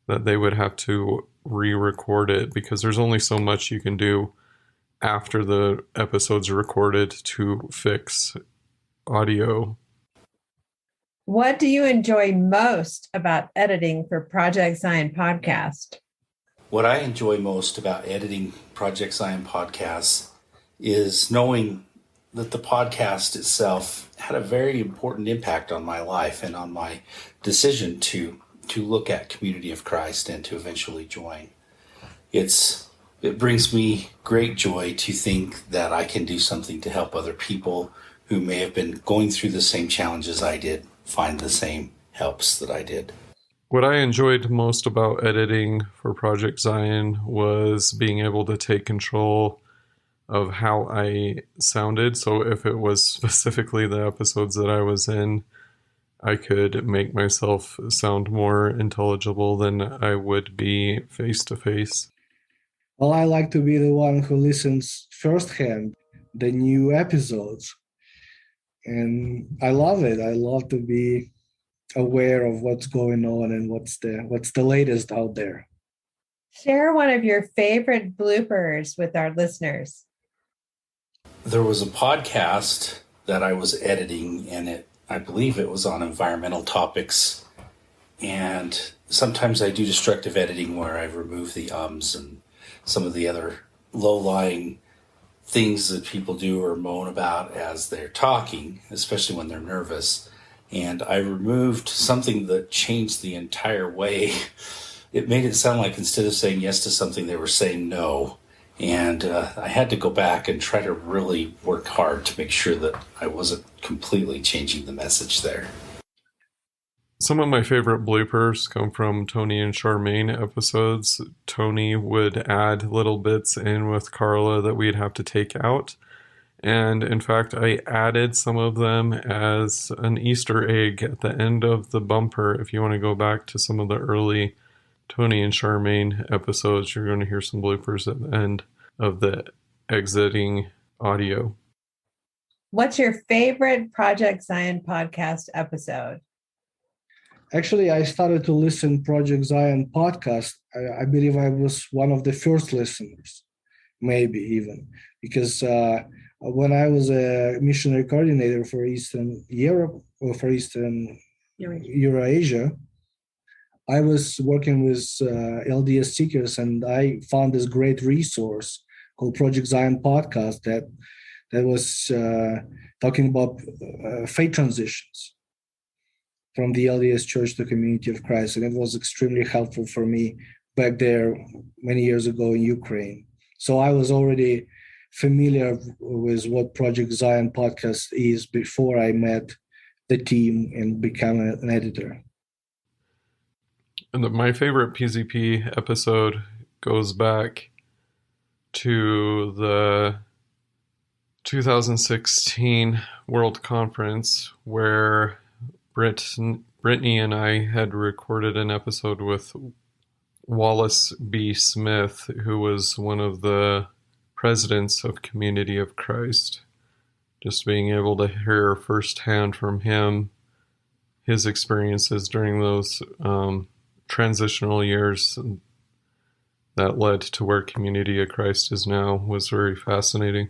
that they would have to re-record it, because there's only so much you can do after the episode's recorded to fix audio. What do you enjoy most about editing for Project Zion Podcast? What I enjoy most about editing Project Zion podcasts is knowing that the podcast itself had a very important impact on my life and on my decision to look at Community of Christ and to eventually join. It brings me great joy to think that I can do something to help other people who may have been going through the same challenges I did find the same helps that I did. What I enjoyed most about editing for Project Zion was being able to take control of how I sounded. So if it was specifically the episodes that I was in, I could make myself sound more intelligible than I would be face to face. Well, I like to be the one who listens firsthand the new episodes. And I love it. I love to be aware of what's going on and what's the latest out there. Share one of your favorite bloopers with our listeners. There was a podcast that I was editing, and I believe it was on environmental topics. And sometimes I do destructive editing where I remove the ums and some of the other low-lying things that people do or moan about as they're talking, especially when they're nervous. And I removed something that changed the entire way. It made it sound like instead of saying yes to something, they were saying no. And I had to go back and try to really work hard to make sure that I wasn't completely changing the message there. Some of my favorite bloopers come from Tony and Charmaine episodes. Tony would add little bits in with Carla that we'd have to take out. And in fact, I added some of them as an Easter egg at the end of the bumper. If you want to go back to some of the early Tony and Charmaine episodes, you're going to hear some bloopers at the end of the exiting audio. What's your favorite Project Zion podcast episode? Actually, I started to listen Project Zion podcast. I believe I was one of the first listeners, maybe even, because when I was a missionary coordinator for Eastern Europe or for Eastern Eurasia, I was working with LDS seekers, and I found this great resource called Project Zion podcast that that was talking about faith transitions from the LDS Church to Community of Christ. And it was extremely helpful for me back there many years ago in Ukraine. So I was already familiar with what Project Zion podcast is before I met the team and became an editor. And my favorite PZP episode goes back to the 2016 World Conference, where Brittany and I had recorded an episode with Wallace B. Smith, who was one of the presidents of Community of Christ. Just being able to hear firsthand from him his experiences during those transitional years that led to where Community of Christ is now was very fascinating.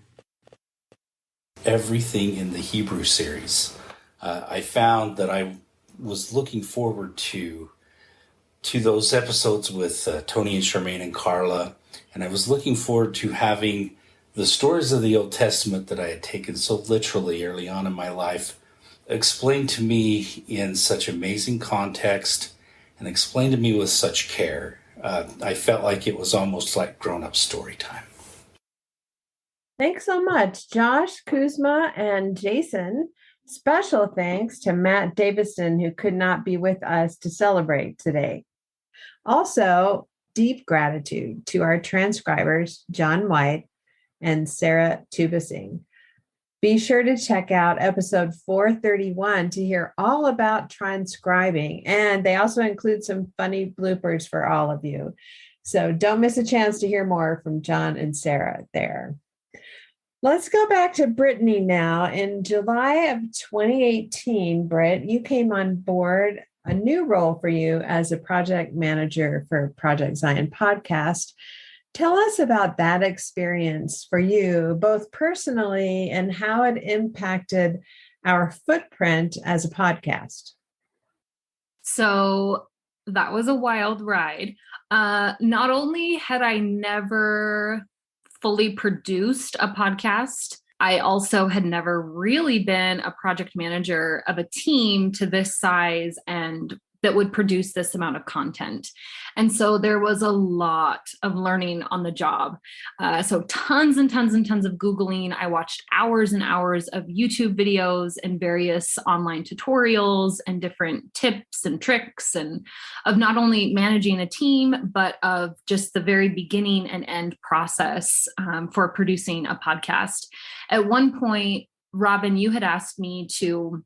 Everything in the Hebrew series, I found that I was looking forward to those episodes with Tony and Charmaine and Carla, and I was looking forward to having the stories of the Old Testament that I had taken so literally early on in my life explained to me in such amazing context and explained to me with such care. I felt like it was almost like grown-up story time. Thanks so much, Josh, Kuzma, and Jason. Special thanks to Matt Davisdon, who could not be with us to celebrate today. Also, deep gratitude to our transcribers, John White and Sarah Tubasing. Be sure to check out episode 431 to hear all about transcribing. And they also include some funny bloopers for all of you. So don't miss a chance to hear more from John and Sarah there. Let's go back to Brittany now. In July of 2018, Britt, you came on board a new role for you as a project manager for Project Zion podcast. Tell us about that experience for you, both personally and how it impacted our footprint as a podcast. So that was a wild ride. Not only had I never fully produced a podcast, I also had never really been a project manager of a team to this size and that would produce this amount of content. And so there was a lot of learning on the job. So tons and tons and tons of Googling. I watched hours and hours of YouTube videos and various online tutorials and different tips and tricks and of not only managing a team, but of just the very beginning and end process for producing a podcast. At one point, Robin, you had asked me to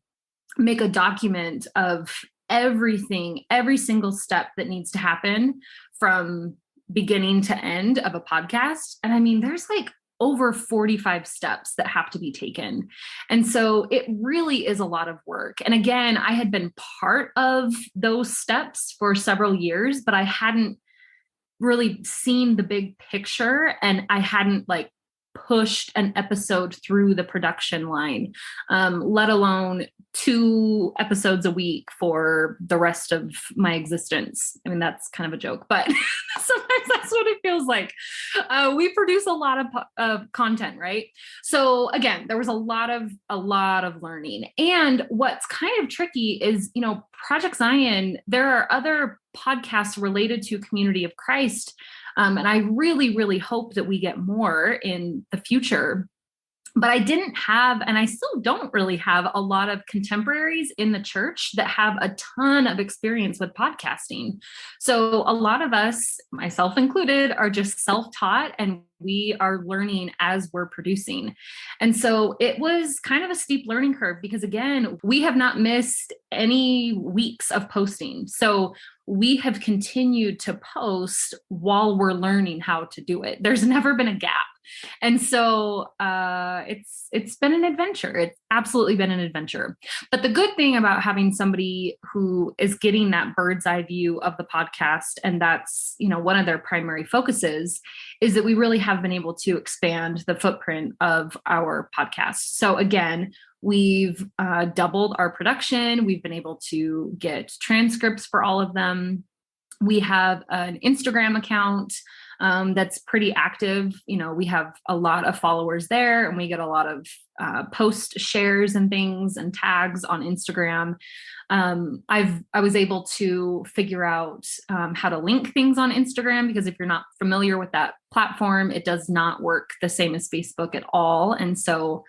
make a document of everything, every single step that needs to happen from beginning to end of a podcast. And I mean, there's like over 45 steps that have to be taken. And so it really is a lot of work. And again, I had been part of those steps for several years, but I hadn't really seen the big picture and I hadn't like pushed an episode through the production line, let alone 2 episodes a week for the rest of my existence. I mean, that's kind of a joke, but sometimes that's what it feels like. We produce a lot of content, right? So again, there was a lot of learning. And what's kind of tricky is, Project Zion, there are other podcasts related to Community of Christ. And I really, really hope that we get more in the future. But I didn't have, and I still don't really have a lot of contemporaries in the church that have a ton of experience with podcasting. So a lot of us, myself included, are just self-taught and we are learning as we're producing. And so it was kind of a steep learning curve because again, we have not missed any weeks of posting. So we have continued to post while we're learning how to do it. There's never been a gap. And so it's been an adventure. It's absolutely been an adventure. But the good thing about having somebody who is getting that bird's eye view of the podcast, and that's, one of their primary focuses, is that we really have been able to expand the footprint of our podcast. So again, we've doubled our production. We've been able to get transcripts for all of them. We have an Instagram account that's pretty active. We have a lot of followers there, and we get a lot of post shares and things and tags on Instagram. I was able to figure out how to link things on Instagram, because if you're not familiar with that platform, it does not work the same as Facebook at all. And so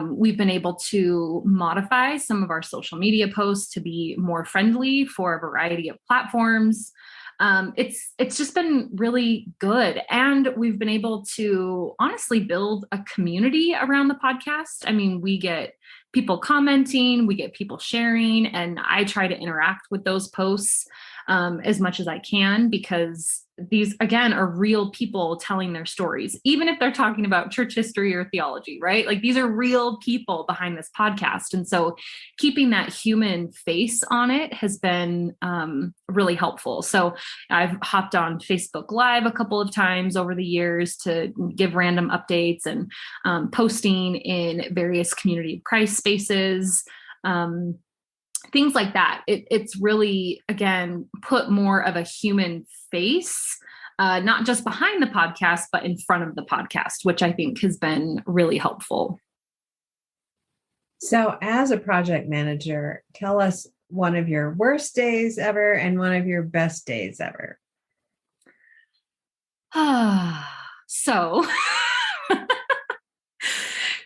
we've been able to modify some of our social media posts to be more friendly for a variety of platforms. It's just been really good. And we've been able to honestly build a community around the podcast. I mean, we get people commenting, we get people sharing, and I try to interact with those posts as much as I can, because these, again, are real people telling their stories, even if they're talking about church history or theology, right? Like, these are real people behind this podcast. And so keeping that human face on it has been really helpful. So I've hopped on Facebook Live a couple of times over the years to give random updates, and posting in various Community of Christ spaces, things like that. It's really, again, put more of a human face, not just behind the podcast, but in front of the podcast, which I think has been really helpful. So as a project manager, tell us one of your worst days ever and one of your best days ever. So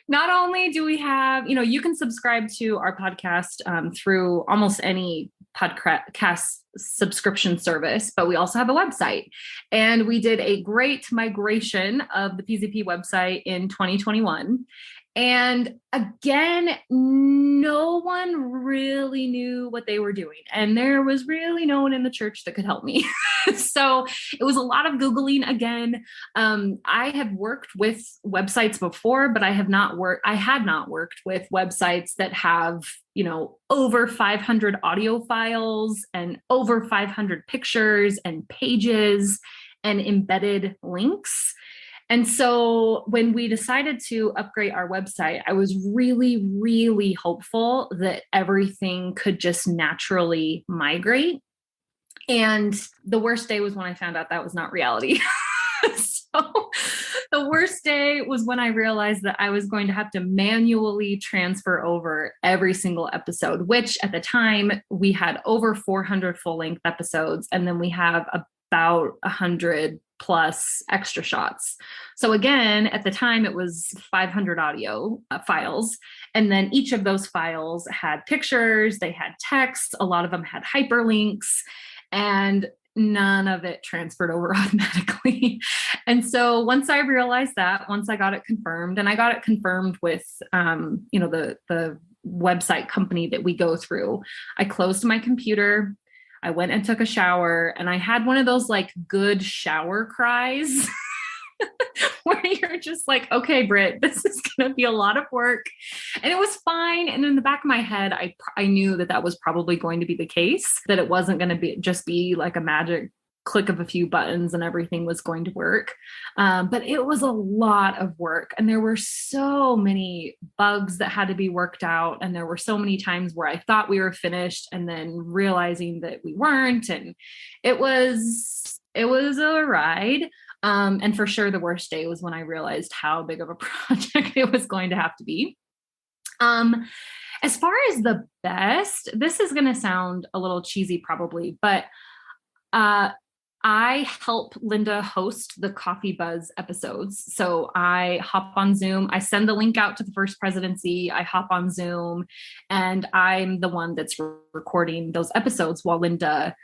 not only do we have, you can subscribe to our podcast through almost any podcast subscription service, but we also have a website. And we did a great migration of the PZP website in 2021. And again, no one really knew what they were doing. And there was really no one in the church that could help me. So it was a lot of Googling again. I have worked with websites before, but I had not worked with websites that have, over 500 audio files and over 500 pictures and pages and embedded links. And so when we decided to upgrade our website, I was really, really hopeful that everything could just naturally migrate. And the worst day was when I found out that was not reality. So the worst day was when I realized that I was going to have to manually transfer over every single episode, which at the time we had over 400 full-length episodes, and then we have about 100 plus extra shots. So again, at the time it was 500 audio files. And then each of those files had pictures, they had text, a lot of them had hyperlinks, and none of it transferred over automatically. And so once I realized that, once I got it confirmed, and I got it confirmed with, the website company that we go through, I closed my computer, I went and took a shower, and I had one of those like good shower cries where you're just like, okay, Britt, this is going to be a lot of work. And it was fine. And in the back of my head, I knew that was probably going to be the case, that it wasn't going to just be like a magic click of a few buttons and everything was going to work. But it was a lot of work, and there were so many bugs that had to be worked out. And there were so many times where I thought we were finished and then realizing that we weren't. And it was a ride. And for sure, the worst day was when I realized how big of a project it was going to have to be. As far as the best, this is going to sound a little cheesy probably, but I help Linda host the Coffee Buzz episodes. So I hop on Zoom, I send the link out to the First Presidency, I hop on Zoom, and I'm the one that's recording those episodes while Linda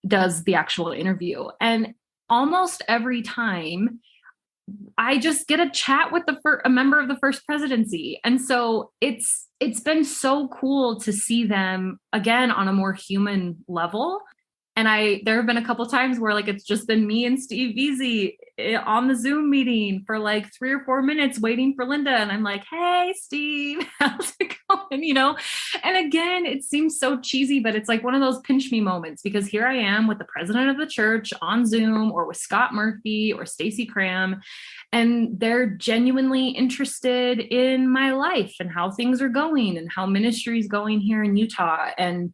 does the actual interview. And almost every time I just get a chat with a member of the First Presidency. And so it's been so cool to see them again on a more human level. And there have been a couple times where like it's just been me and Steve Veazey on the Zoom meeting for like 3 or 4 minutes waiting for Linda. And I'm like, hey, Steve, how's it going? And again, it seems so cheesy, but it's like one of those pinch me moments, because here I am with the president of the church on Zoom, or with Scott Murphy or Stacey Cram, and they're genuinely interested in my life and how things are going and how ministry is going here in Utah. And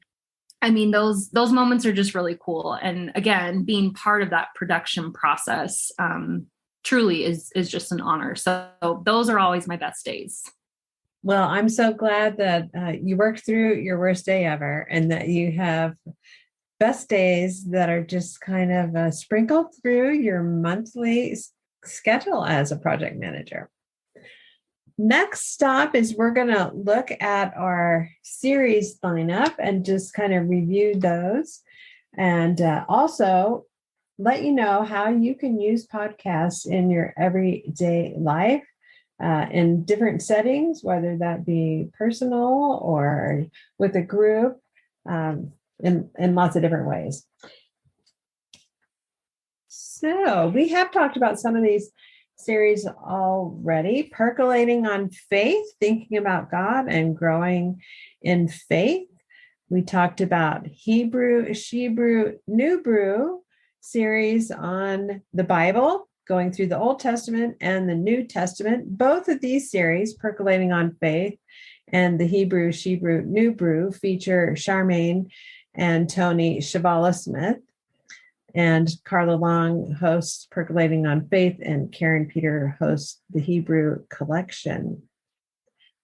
I mean, those moments are just really cool. And again, being part of that production process truly is just an honor. So those are always my best days. Well, I'm so glad that you worked through your worst day ever and that you have best days that are just kind of sprinkled through your monthly schedule as a project manager. Next stop is we're going to look at our series lineup and just kind of review those, and also let you know how you can use podcasts in your everyday life in different settings, whether that be personal or with a group, in lots of different ways. So we have talked about some of these series already. Percolating on faith, thinking about God and growing in faith. We talked about Hebrew, Shebrew, New Brew series on the Bible, going through the Old Testament and the New Testament. Both of these series, Percolating on Faith and the Hebrew, Shebrew, New Brew, feature Charmaine and Tony Shavala-Smith. And Carla Long hosts Percolating on Faith, and Karin Peter hosts the Hebrew Collection.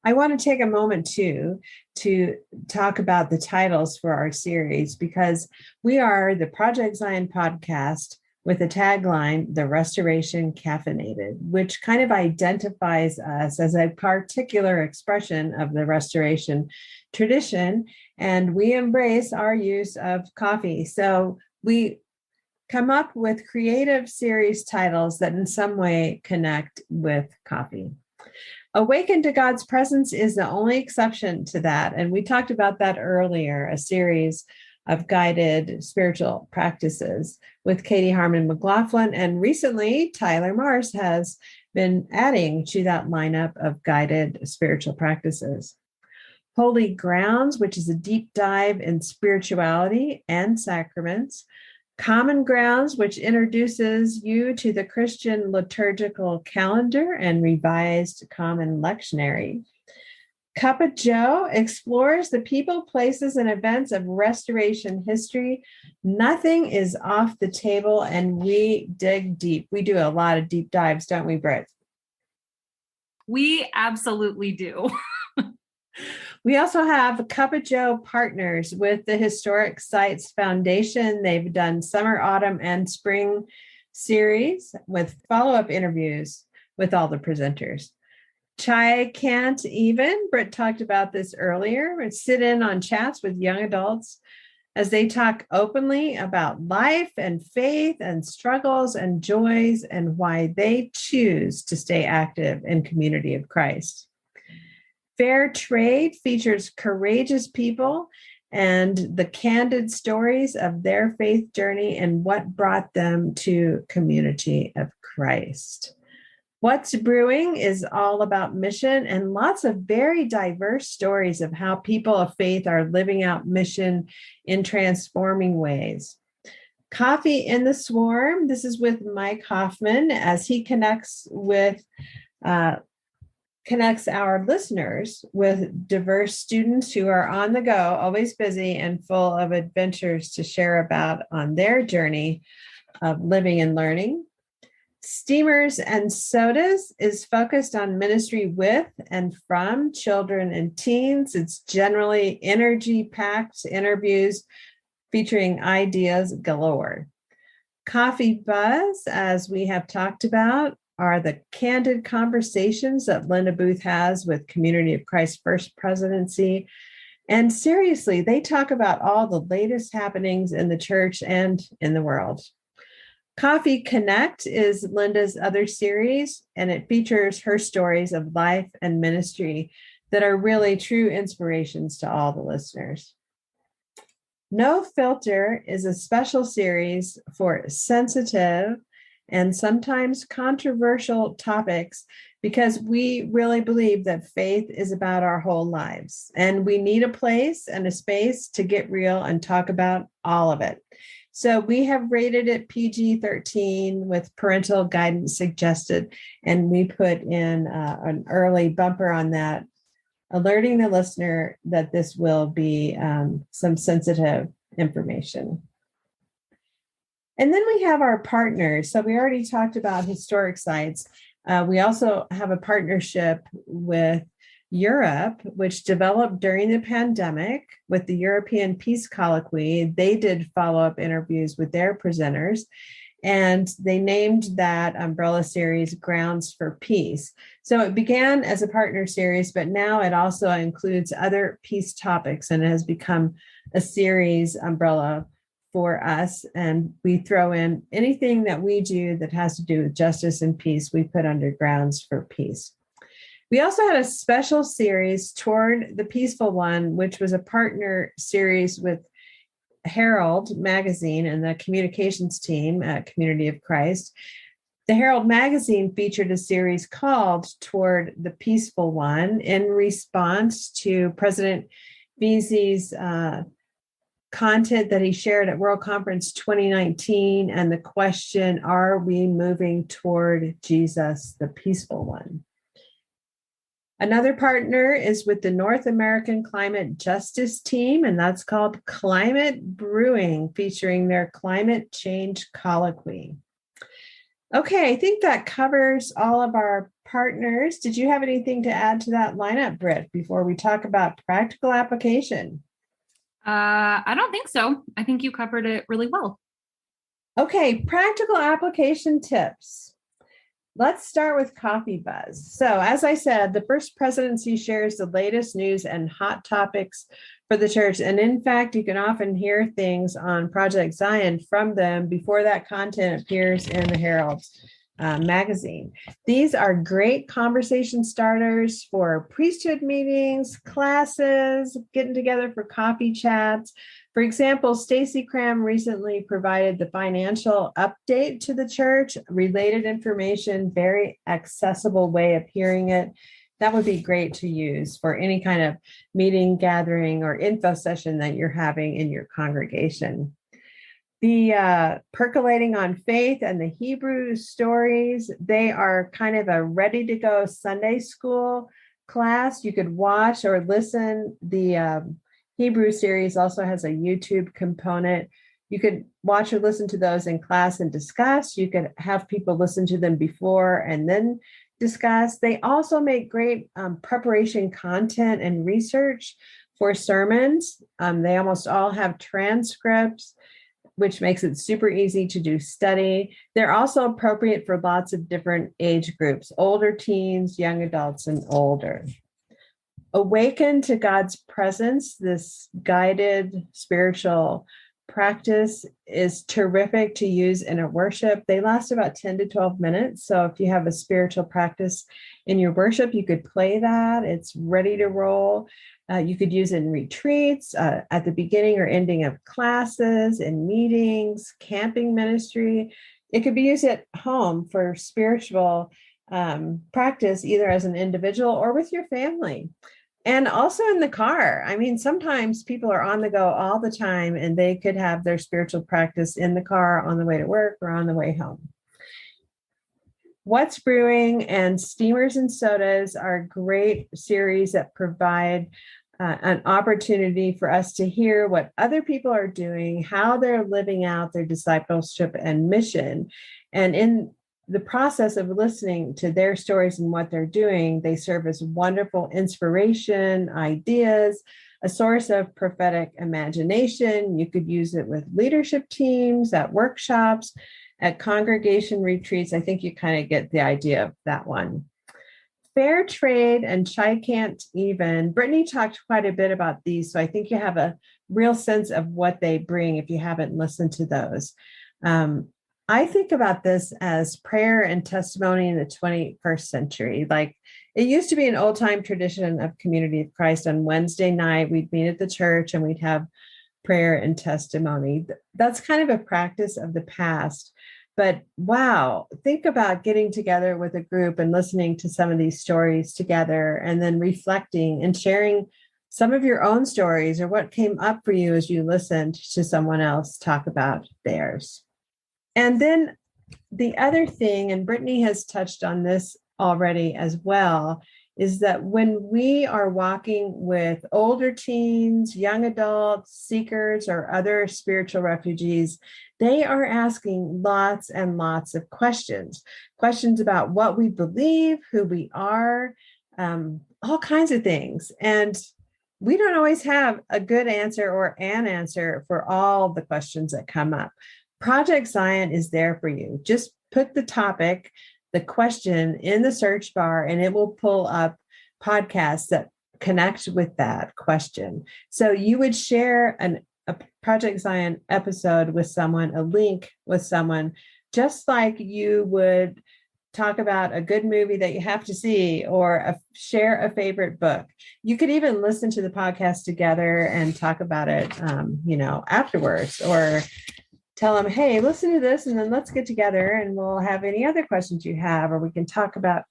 I want to take a moment, too, to talk about the titles for our series, because we are the Project Zion podcast with a tagline, The Restoration Caffeinated, which kind of identifies us as a particular expression of the Restoration tradition, and we embrace our use of coffee. So we come up with creative series titles that in some way connect with coffee. Awaken to God's Presence is the only exception to that. And we talked about that earlier, a series of guided spiritual practices with Katie Harmon McLaughlin. And recently, Tyler Mars has been adding to that lineup of guided spiritual practices. Holy Grounds, which is a deep dive in spirituality and sacraments. Common Grounds, which introduces you to the Christian liturgical calendar and revised common lectionary. Cup of Joe explores the people, places, and events of restoration history. Nothing is off the table, and we dig deep. We do a lot of deep dives, don't we, Britt? We absolutely do. We also have Cup of Joe partners with the Historic Sites Foundation. They've done summer, autumn, and spring series with follow-up interviews with all the presenters. Chai Can't Even, Britt talked about this earlier, sit in on chats with young adults as they talk openly about life and faith and struggles and joys and why they choose to stay active in Community of Christ. Fair Trade features courageous people and the candid stories of their faith journey and what brought them to Community of Christ. What's Brewing is all about mission and lots of very diverse stories of how people of faith are living out mission in transforming ways. Coffee in the Swarm, this is with Mike Hoffman as he connects our listeners with diverse students who are on the go, always busy and full of adventures to share about on their journey of living and learning. Steamers and Sodas is focused on ministry with and from children and teens. It's generally energy-packed interviews featuring ideas galore. Coffee Buzz, as we have talked about, are the candid conversations that Linda Booth has with Community of Christ First Presidency. And seriously, they talk about all the latest happenings in the church and in the world. Coffee Connect is Linda's other series, and it features her stories of life and ministry that are really true inspirations to all the listeners. No Filter is a special series for sensitive and sometimes controversial topics because we really believe that faith is about our whole lives, and we need a place and a space to get real and talk about all of it. So we have rated it PG-13 with parental guidance suggested, and we put in an early bumper on that alerting the listener that this will be some sensitive information. And then we have our partners. So we already talked about historic sites. We also have a partnership with Europe, which developed during the pandemic with the European Peace Colloquy. They did follow-up interviews with their presenters, and they named that umbrella series Grounds for Peace. So it began as a partner series, but now it also includes other peace topics and it has become a series umbrella for us. And we throw in anything that we do that has to do with justice and peace, we put under Grounds for Peace. We also had a special series, Toward the Peaceful One, which was a partner series with Herald magazine and the communications team at Community of Christ. The Herald magazine featured a series called Toward the Peaceful One in response to President Beasley's content that he shared at World Conference 2019 and the question, are we moving toward Jesus, the peaceful one? Another partner is with the North American Climate Justice Team, and that's called Climate Brewing, featuring their climate change colloquy. Okay, I think that covers all of our partners. Did you have anything to add to that lineup, Britt, before we talk about practical application? I don't think so. I think you covered it really well. Okay, practical application tips. Let's start with Coffee Buzz. So, as I said, the First Presidency shares the latest news and hot topics for the church. And in fact, you can often hear things on Project Zion from them before that content appears in the Herald magazine. These are great conversation starters for priesthood meetings, classes, getting together for coffee chats. For example, Stacy Cram recently provided the financial update to the church, related information, very accessible way of hearing it. That would be great to use for any kind of meeting, gathering, or info session that you're having in your congregation. The Percolating on Faith and the Hebrew stories, they are kind of a ready-to-go Sunday school class. You could watch or listen. The Hebrew series also has a YouTube component. You could watch or listen to those in class and discuss. You could have people listen to them before and then discuss. They also make great preparation content and research for sermons. They almost all have transcripts, which makes it super easy to do study. They're also appropriate for lots of different age groups, older teens, young adults, and older. Awaken to God's Presence, this guided spiritual practice, is terrific to use in a worship. They last about 10 to 12 minutes. So if you have a spiritual practice in your worship, you could play that. It's ready to roll. You could use it in retreats, at the beginning or ending of classes, in meetings, camping ministry. It could be used at home for spiritual practice, either as an individual or with your family. And also in the car. I mean, sometimes people are on the go all the time, and they could have their spiritual practice in the car on the way to work or on the way home. What's Brewing and Steamers and Sodas are great series that provide an opportunity for us to hear what other people are doing, how they're living out their discipleship and mission. And in the process of listening to their stories and what they're doing, they serve as wonderful inspiration, ideas, a source of prophetic imagination. You could use it with leadership teams, at workshops, at congregation retreats. I think you kind of get the idea of that one. Fair Trade and Chai Can't Even. Brittany talked quite a bit about these, so I think you have a real sense of what they bring if you haven't listened to those. I think about this as prayer and testimony in the 21st century. Like, it used to be an old-time tradition of Community of Christ. On Wednesday night, we'd meet at the church and we'd have prayer and testimony. That's kind of a practice of the past. But wow, think about getting together with a group and listening to some of these stories together, and then reflecting and sharing some of your own stories or what came up for you as you listened to someone else talk about theirs. And then the other thing, and Brittany has touched on this already as well, is that when we are walking with older teens, young adults, seekers, or other spiritual refugees, they are asking lots and lots of questions about what we believe, who we are, all kinds of things. And we don't always have a good answer or an answer for all the questions that come up. Project Zion is there for you. Just put the topic, the question in the search bar, and it will pull up podcasts that connect with that question. So you would share a Project Zion episode with someone, a link with someone, just like you would talk about a good movie that you have to see or share a favorite book. You could even listen to the podcast together and talk about it, afterwards, or tell them, hey, listen to this, and then let's get together and we'll have any other questions you have, or we can talk about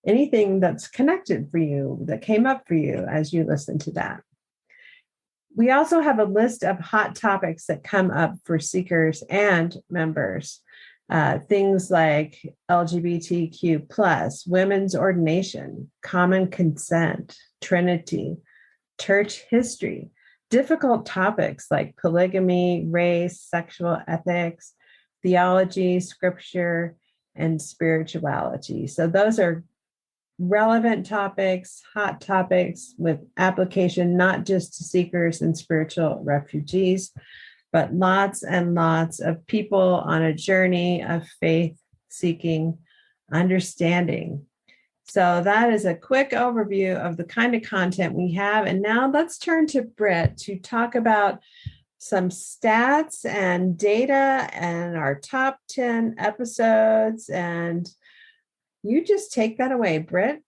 anything that's connected for you, that came up for you as you listen to that. We also have a list of hot topics that come up for seekers and members. Things like LGBTQ+, women's ordination, common consent, Trinity, church history, difficult topics like polygamy, race, sexual ethics, theology, scripture, and spirituality. So those are relevant topics, hot topics with application, not just to seekers and spiritual refugees, but lots and lots of people on a journey of faith, seeking, understanding. So that is a quick overview of the kind of content we have. And now let's turn to Britt to talk about some stats and data and our top 10 episodes. And you just take that away, Britt.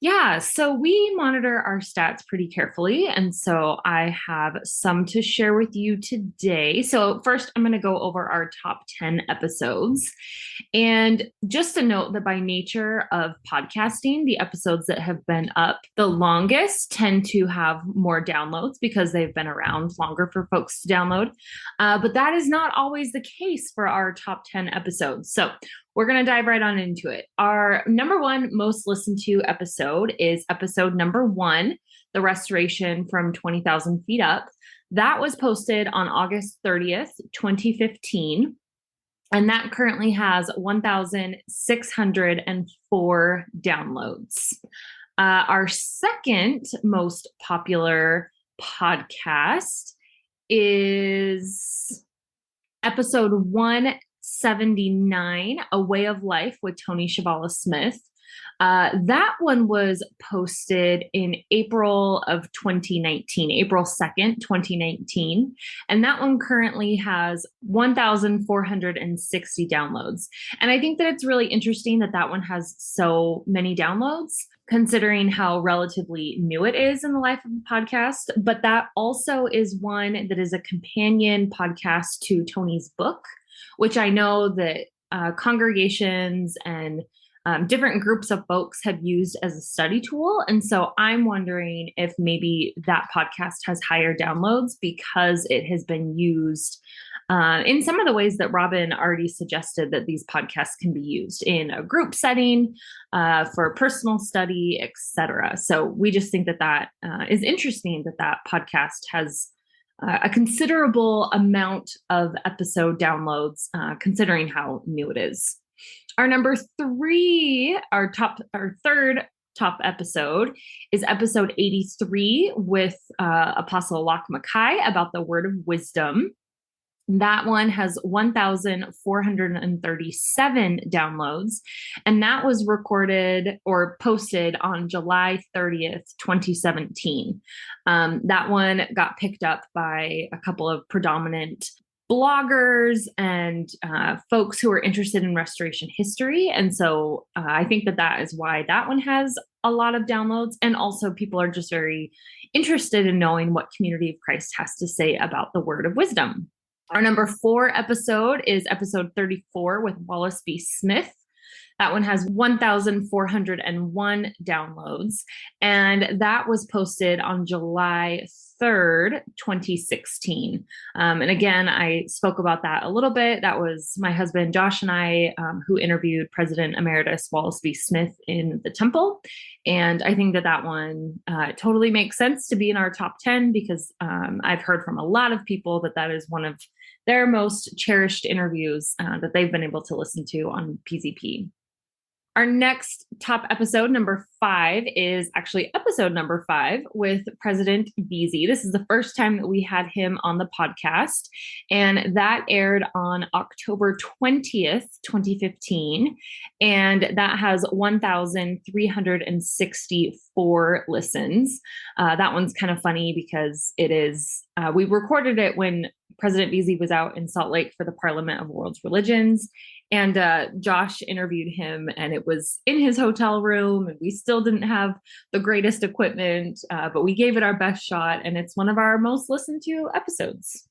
Yeah, so we monitor our stats pretty carefully. And so I have some to share with you today. So first, I'm going to go over our top 10 episodes. And just a note that by nature of podcasting, the episodes that have been up the longest tend to have more downloads because they've been around longer for folks to download. But that is not always the case for our top 10 episodes. So we're going to dive right on into it. Our number one most listened to episode is episode number 1, the restoration from 20,000 feet up. That was posted on August 30th, 2015. And that currently has 1,604 downloads. Our second most popular podcast is episode 179, A Way of Life with Tony Shavala Smith. That one was posted in April of 2019, April 2nd, 2019. And that one currently has 1,460 downloads. And I think that it's really interesting that that one has so many downloads, considering how relatively new it is in the life of a podcast. But that also is one that is a companion podcast to Tony's book, which I know that congregations and different groups of folks have used as a study tool. And so I'm wondering if maybe that podcast has higher downloads because it has been used in some of the ways that Robin already suggested that these podcasts can be used in a group setting, for personal study, etc. So we just think that that is interesting that that podcast has a considerable amount of episode downloads, considering how new it is. Our number 3, our third top episode is episode 83 with Apostle Locke Mackay about the word of wisdom. That one has 1,437 downloads, and that was recorded or posted on July 30th, 2017. That one got picked up by a couple of predominant bloggers and folks who are interested in restoration history. And so I think that that is why that one has a lot of downloads. And also people are just very interested in knowing what Community of Christ has to say about the word of wisdom. Our number 4 episode is episode 34 with Wallace B. Smith. That one has 1,401 downloads, and that was posted on July 3rd, 2016. And again, I spoke about that a little bit. That was my husband, Josh, and I, who interviewed President Emeritus Wallace B. Smith in the temple. And I think that one totally makes sense to be in our top 10 because I've heard from a lot of people that is one of their most cherished interviews that they've been able to listen to on PZP. Our next top episode, number 5, is actually episode number 5 with President Veazey. This is the first time that we had him on the podcast, and that aired on October 20th, 2015, and that has 1,364 listens. That one's kind of funny because it is, we recorded it when President Veazey was out in Salt Lake for the Parliament of World Religions. And Josh interviewed him, and it was in his hotel room, and we still didn't have the greatest equipment, but we gave it our best shot, and it's one of our most listened to episodes.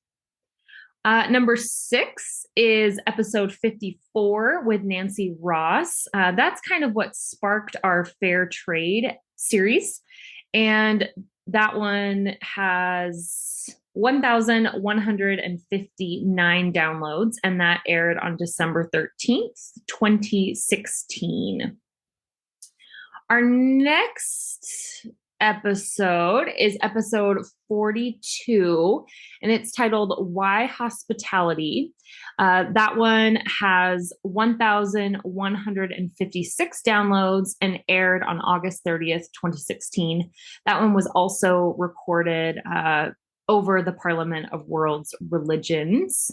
Number 6 is episode 54 with Nancy Ross. That's kind of what sparked our Fair Trade series, and that one has 1,159 downloads, and that aired on December 13th, 2016. Our next episode is episode 42, and it's titled Why Hospitality. That one has 1,156 downloads and aired on August 30th, 2016. That one was also recorded over the Parliament of World Religions.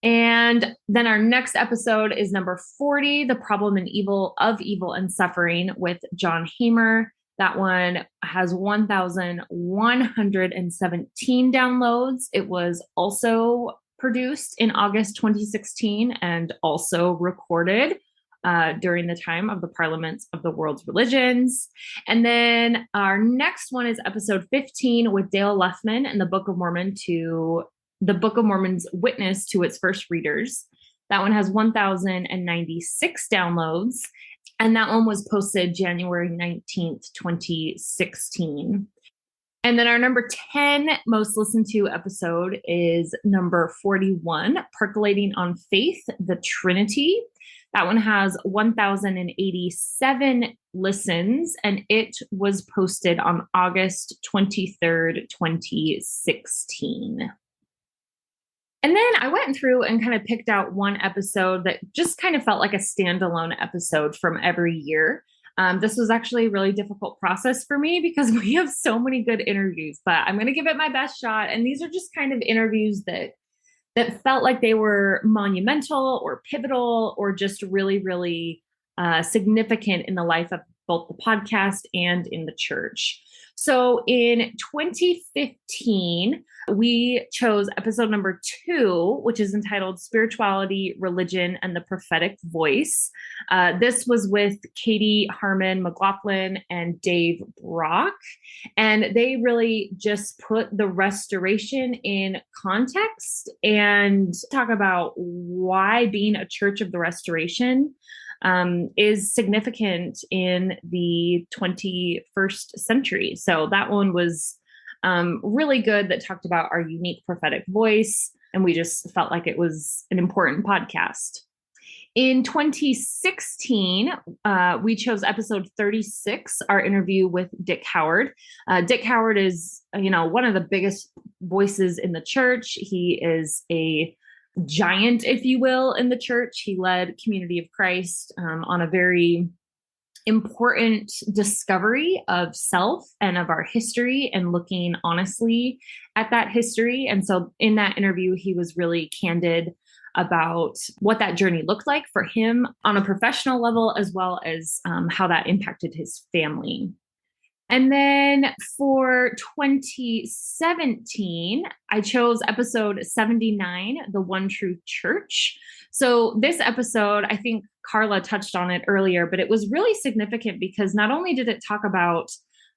And then our next episode is number 40, The Problem and Evil of Evil and Suffering with John Hamer. That one has 1,117 downloads. It was also produced in August 2016 and also recorded during the time of the Parliaments of the World's Religions. And then our next one is episode 15 with Dale Luffman and the Book of Mormon's witness to its first readers. That one has 1,096 downloads, and that one was posted January 19th, 2016. And then our number 10 most listened to episode is number 41, Percolating on Faith, the Trinity. That one has 1,087 listens, and it was posted on August 23rd, 2016. And then I went through and kind of picked out one episode that just kind of felt like a standalone episode from every year. This was actually a really difficult process for me because we have so many good interviews, but I'm going to give it my best shot. And these are just kind of interviews that felt like they were monumental or pivotal or just really, really significant in the life of both the podcast and in the church. So in 2015, we chose episode number 2, which is entitled Spirituality, Religion, and the Prophetic Voice. This was with Katie Harmon McLaughlin and Dave Brock. And they really just put the restoration in context and talk about why being a church of the restoration is significant in the 21st century. So that one was really good, that talked about our unique prophetic voice. And we just felt like it was an important podcast. In 2016, we chose episode 36, our interview with Dick Howard. Dick Howard is, one of the biggest voices in the church. He is a giant, if you will, in the church. He led Community of Christ on a very important discovery of self and of our history and looking honestly at that history. And so in that interview, he was really candid about what that journey looked like for him on a professional level, as well as how that impacted his family. And then for 2017, I chose episode 79, The One True Church. So this episode, I think Carla touched on it earlier, but it was really significant because not only did it talk about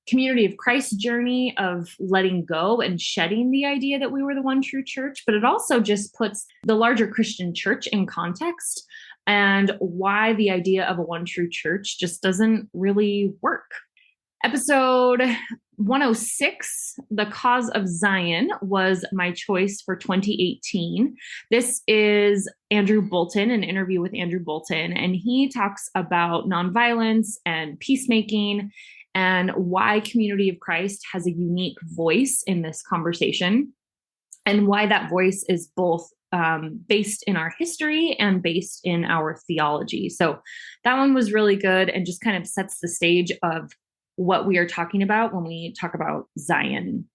Community of Christ's journey of letting go and shedding the idea that we were the one true church, but it also just puts the larger Christian church in context and why the idea of a one true church just doesn't really work. Episode 106, The Cause of Zion, was my choice for 2018. This is Andrew Bolton, an interview with Andrew Bolton, and he talks about nonviolence and peacemaking and why Community of Christ has a unique voice in this conversation, and why that voice is both based in our history and based in our theology. So that one was really good and just kind of sets the stage of what we are talking about when we talk about Zion.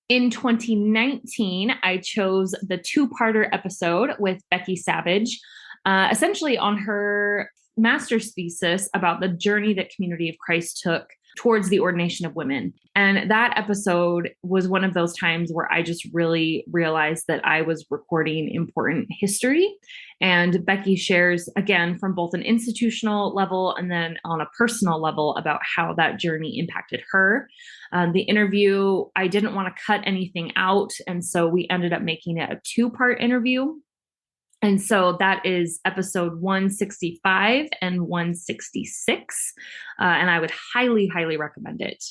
In 2019, I chose the two-parter episode with Becky Savage, essentially on her master's thesis about the journey that Community of Christ took towards the ordination of women. And that episode was one of those times where I just really realized that I was recording important history. And Becky shares, again, from both an institutional level and then on a personal level about how that journey impacted her. The interview, I didn't want to cut anything out. And so we ended up making it a two-part interview. And so that is episode 165 and 166. And I would highly, highly recommend it.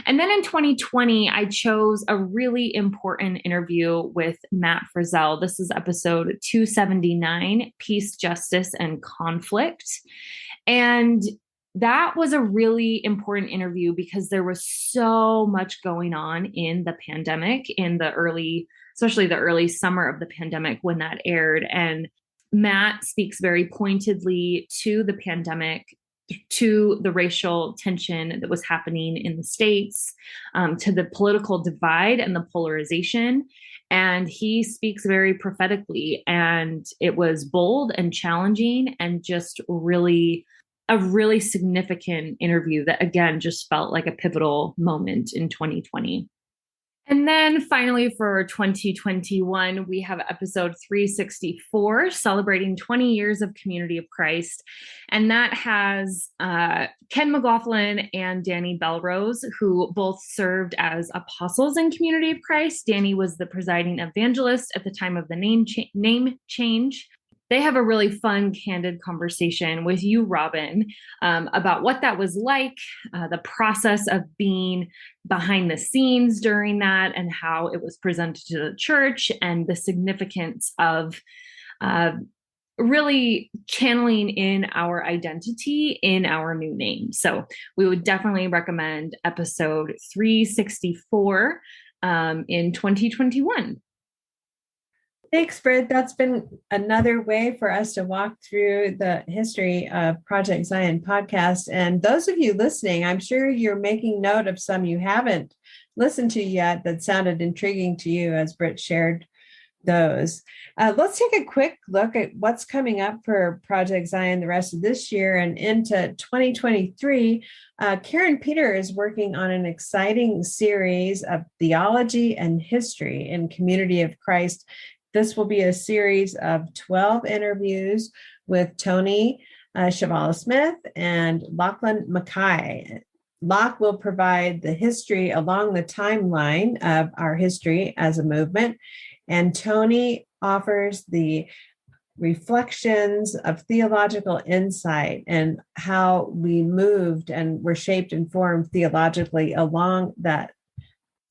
And then in 2020, I chose a really important interview with Matt Frizzell. This is episode 279, Peace, Justice, and Conflict. And that was a really important interview because there was so much going on in the pandemic, in the especially the early summer of the pandemic when that aired. And Matt speaks very pointedly to the pandemic, to the racial tension that was happening in the States, to the political divide and the polarization. And he speaks very prophetically, and it was bold and challenging and just really a really significant interview that, again, just felt like a pivotal moment in 2020. And then finally for 2021, we have episode 364, celebrating 20 years of Community of Christ. And that has Ken McLaughlin and Danny Belrose, who both served as apostles in Community of Christ. Danny was the presiding evangelist at the time of the name change. They have a really fun, candid conversation with you, Robin, about what that was like, the process of being behind the scenes during that, and how it was presented to the church, and the significance of really channeling in our identity in our new name. So we would definitely recommend episode 364 in 2021. Thanks, Britt. That's been another way for us to walk through the history of Project Zion podcast. And those of you listening, I'm sure you're making note of some you haven't listened to yet that sounded intriguing to you as Britt shared those. Let's take a quick look at what's coming up for Project Zion the rest of this year and into 2023. Karin Peter is working on an exciting series of theology and history in Community of Christ. This will be a series of 12 interviews with Tony Shavala-Smith and Lachlan Mackay. Locke will provide the history along the timeline of our history as a movement, and Tony offers the reflections of theological insight and how we moved and were shaped and formed theologically along that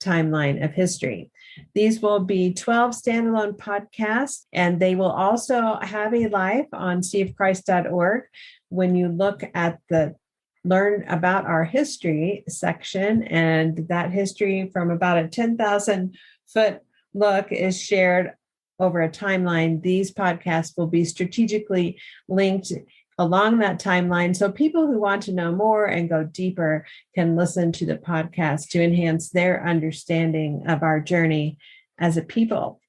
timeline of history. These will be 12 standalone podcasts, and they will also have a live on seaofchrist.org. When you look at the Learn About Our History section, and that history from about a 10,000 foot look is shared over a timeline, these podcasts will be strategically linked along that timeline. So people who want to know more and go deeper can listen to the podcast to enhance their understanding of our journey as a people.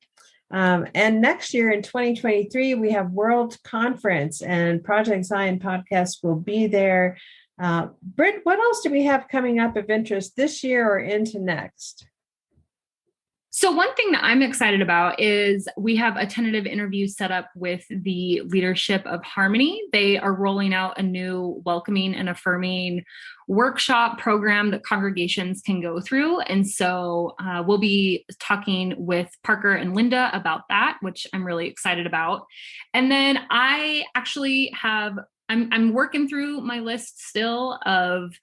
And next year in 2023, we have World Conference, and Project Zion podcast will be there. Britt, what else do we have coming up of interest this year or into next? So one thing that I'm excited about is we have a tentative interview set up with the leadership of Harmony. They are rolling out a new welcoming and affirming workshop program that congregations can go through. And so we'll be talking with Parker and Linda about that, which I'm really excited about. And then I actually I'm working through my list still of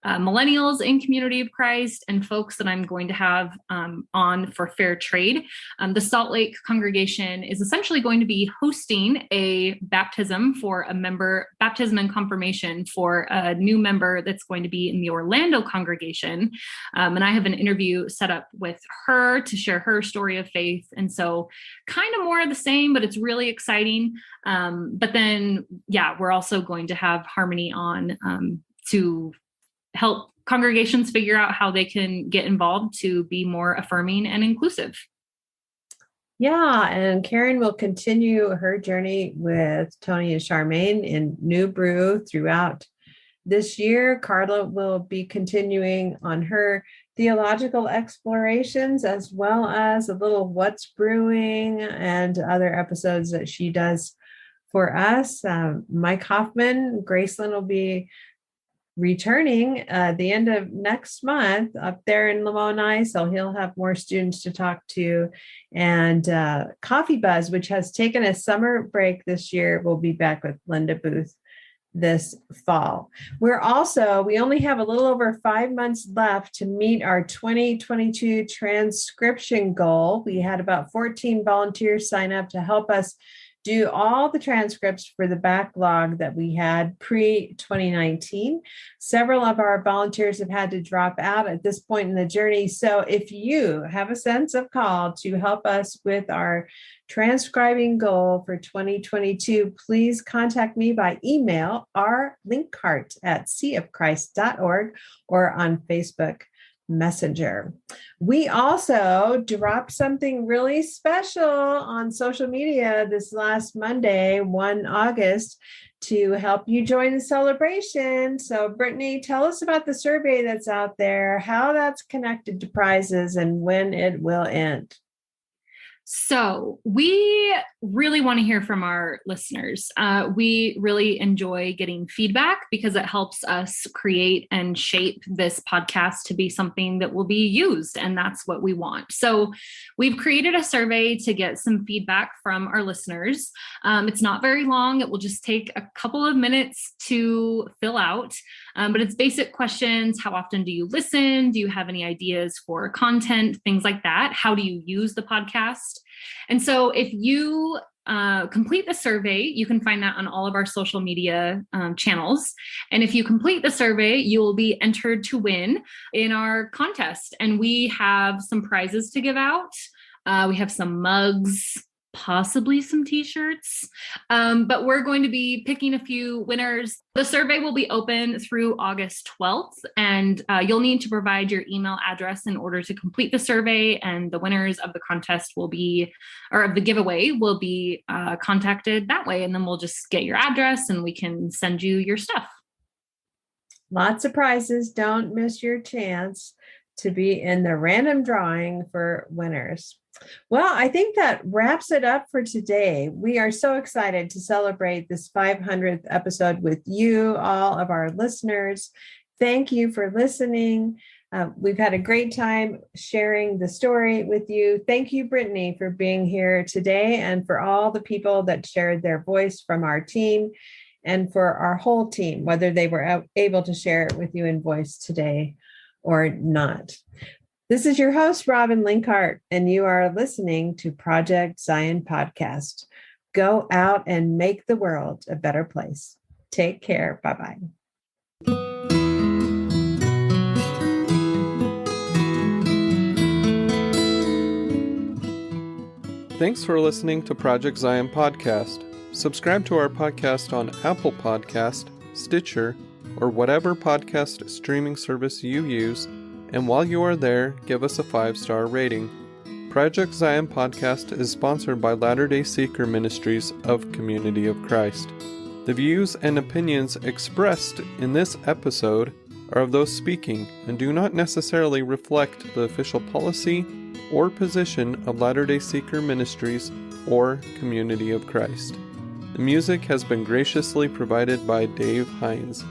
millennials in Community of Christ and folks that I'm going to have on for fair trade. The Salt Lake congregation is essentially going to be hosting a baptism and confirmation for a new member that's going to be in the Orlando congregation. And I have an interview set up with her to share her story of faith. And so kind of more of the same, but it's really exciting. But then, we're also going to have Harmony on to help congregations figure out how they can get involved to be more affirming and inclusive. Yeah, and Karin will continue her journey with Tony and Charmaine in New Brew throughout this year. Carla will be continuing on her theological explorations, as well as a little What's Brewing and other episodes that she does for us. Mike Hoffman, Graceland will be returning the end of next month up there in Lillenas, so he'll have more students to talk to. And Coffee Buzz, which has taken a summer break this year, will be back with Linda Booth this fall. We only have a little over 5 months left to meet our 2022 transcription goal. We had about 14 volunteers sign up to help us do all the transcripts for the backlog that we had pre-2019. Several of our volunteers have had to drop out at this point in the journey. So if you have a sense of call to help us with our transcribing goal for 2022, please contact me by email, rlinkhart@seaofchrist.org, or on Facebook Messenger. We also dropped something really special on social media this last Monday, 1 August, to help you join the celebration. So Brittany, tell us about the survey that's out there, how that's connected to prizes, and when it will end. So we really want to hear from our listeners. We really enjoy getting feedback because it helps us create and shape this podcast to be something that will be used. And that's what we want. So we've created a survey to get some feedback from our listeners. It's not very long. It will just take a couple of minutes to fill out. But it's basic questions. How often do you listen? Do you have any ideas for content? Things like that. How do you use the podcast? And so if you complete the survey, you can find that on all of our social media channels. And if you complete the survey, you will be entered to win in our contest. And we have some prizes to give out. We have some mugs, possibly some t-shirts, but we're going to be picking a few winners. The survey will be open through August 12th, and you'll need to provide your email address in order to complete the survey, and the winners of the contest will be, or of the giveaway will be contacted that way, and then we'll just get your address and we can send you your stuff. Lots of prizes. Don't miss your chance to be in the random drawing for winners. Well, I think that wraps it up for today. We are so excited to celebrate this 500th episode with you, all of our listeners. Thank you for listening. We've had a great time sharing the story with you. Thank you, Brittany, for being here today, and for all the people that shared their voice from our team, and for our whole team, whether they were able to share it with you in voice today or not. This is your host, Robin Linkhart, and you are listening to Project Zion Podcast. Go out and make the world a better place. Take care. Bye-bye. Thanks for listening to Project Zion Podcast. Subscribe to our podcast on Apple Podcast, Stitcher, or whatever podcast streaming service you use. And while you are there, give us a 5-star rating. Project Zion Podcast is sponsored by Latter-day Seeker Ministries of Community of Christ. The views and opinions expressed in this episode are of those speaking and do not necessarily reflect the official policy, or position of Latter-day Seeker Ministries or Community of Christ. The music has been graciously provided by Dave Hines.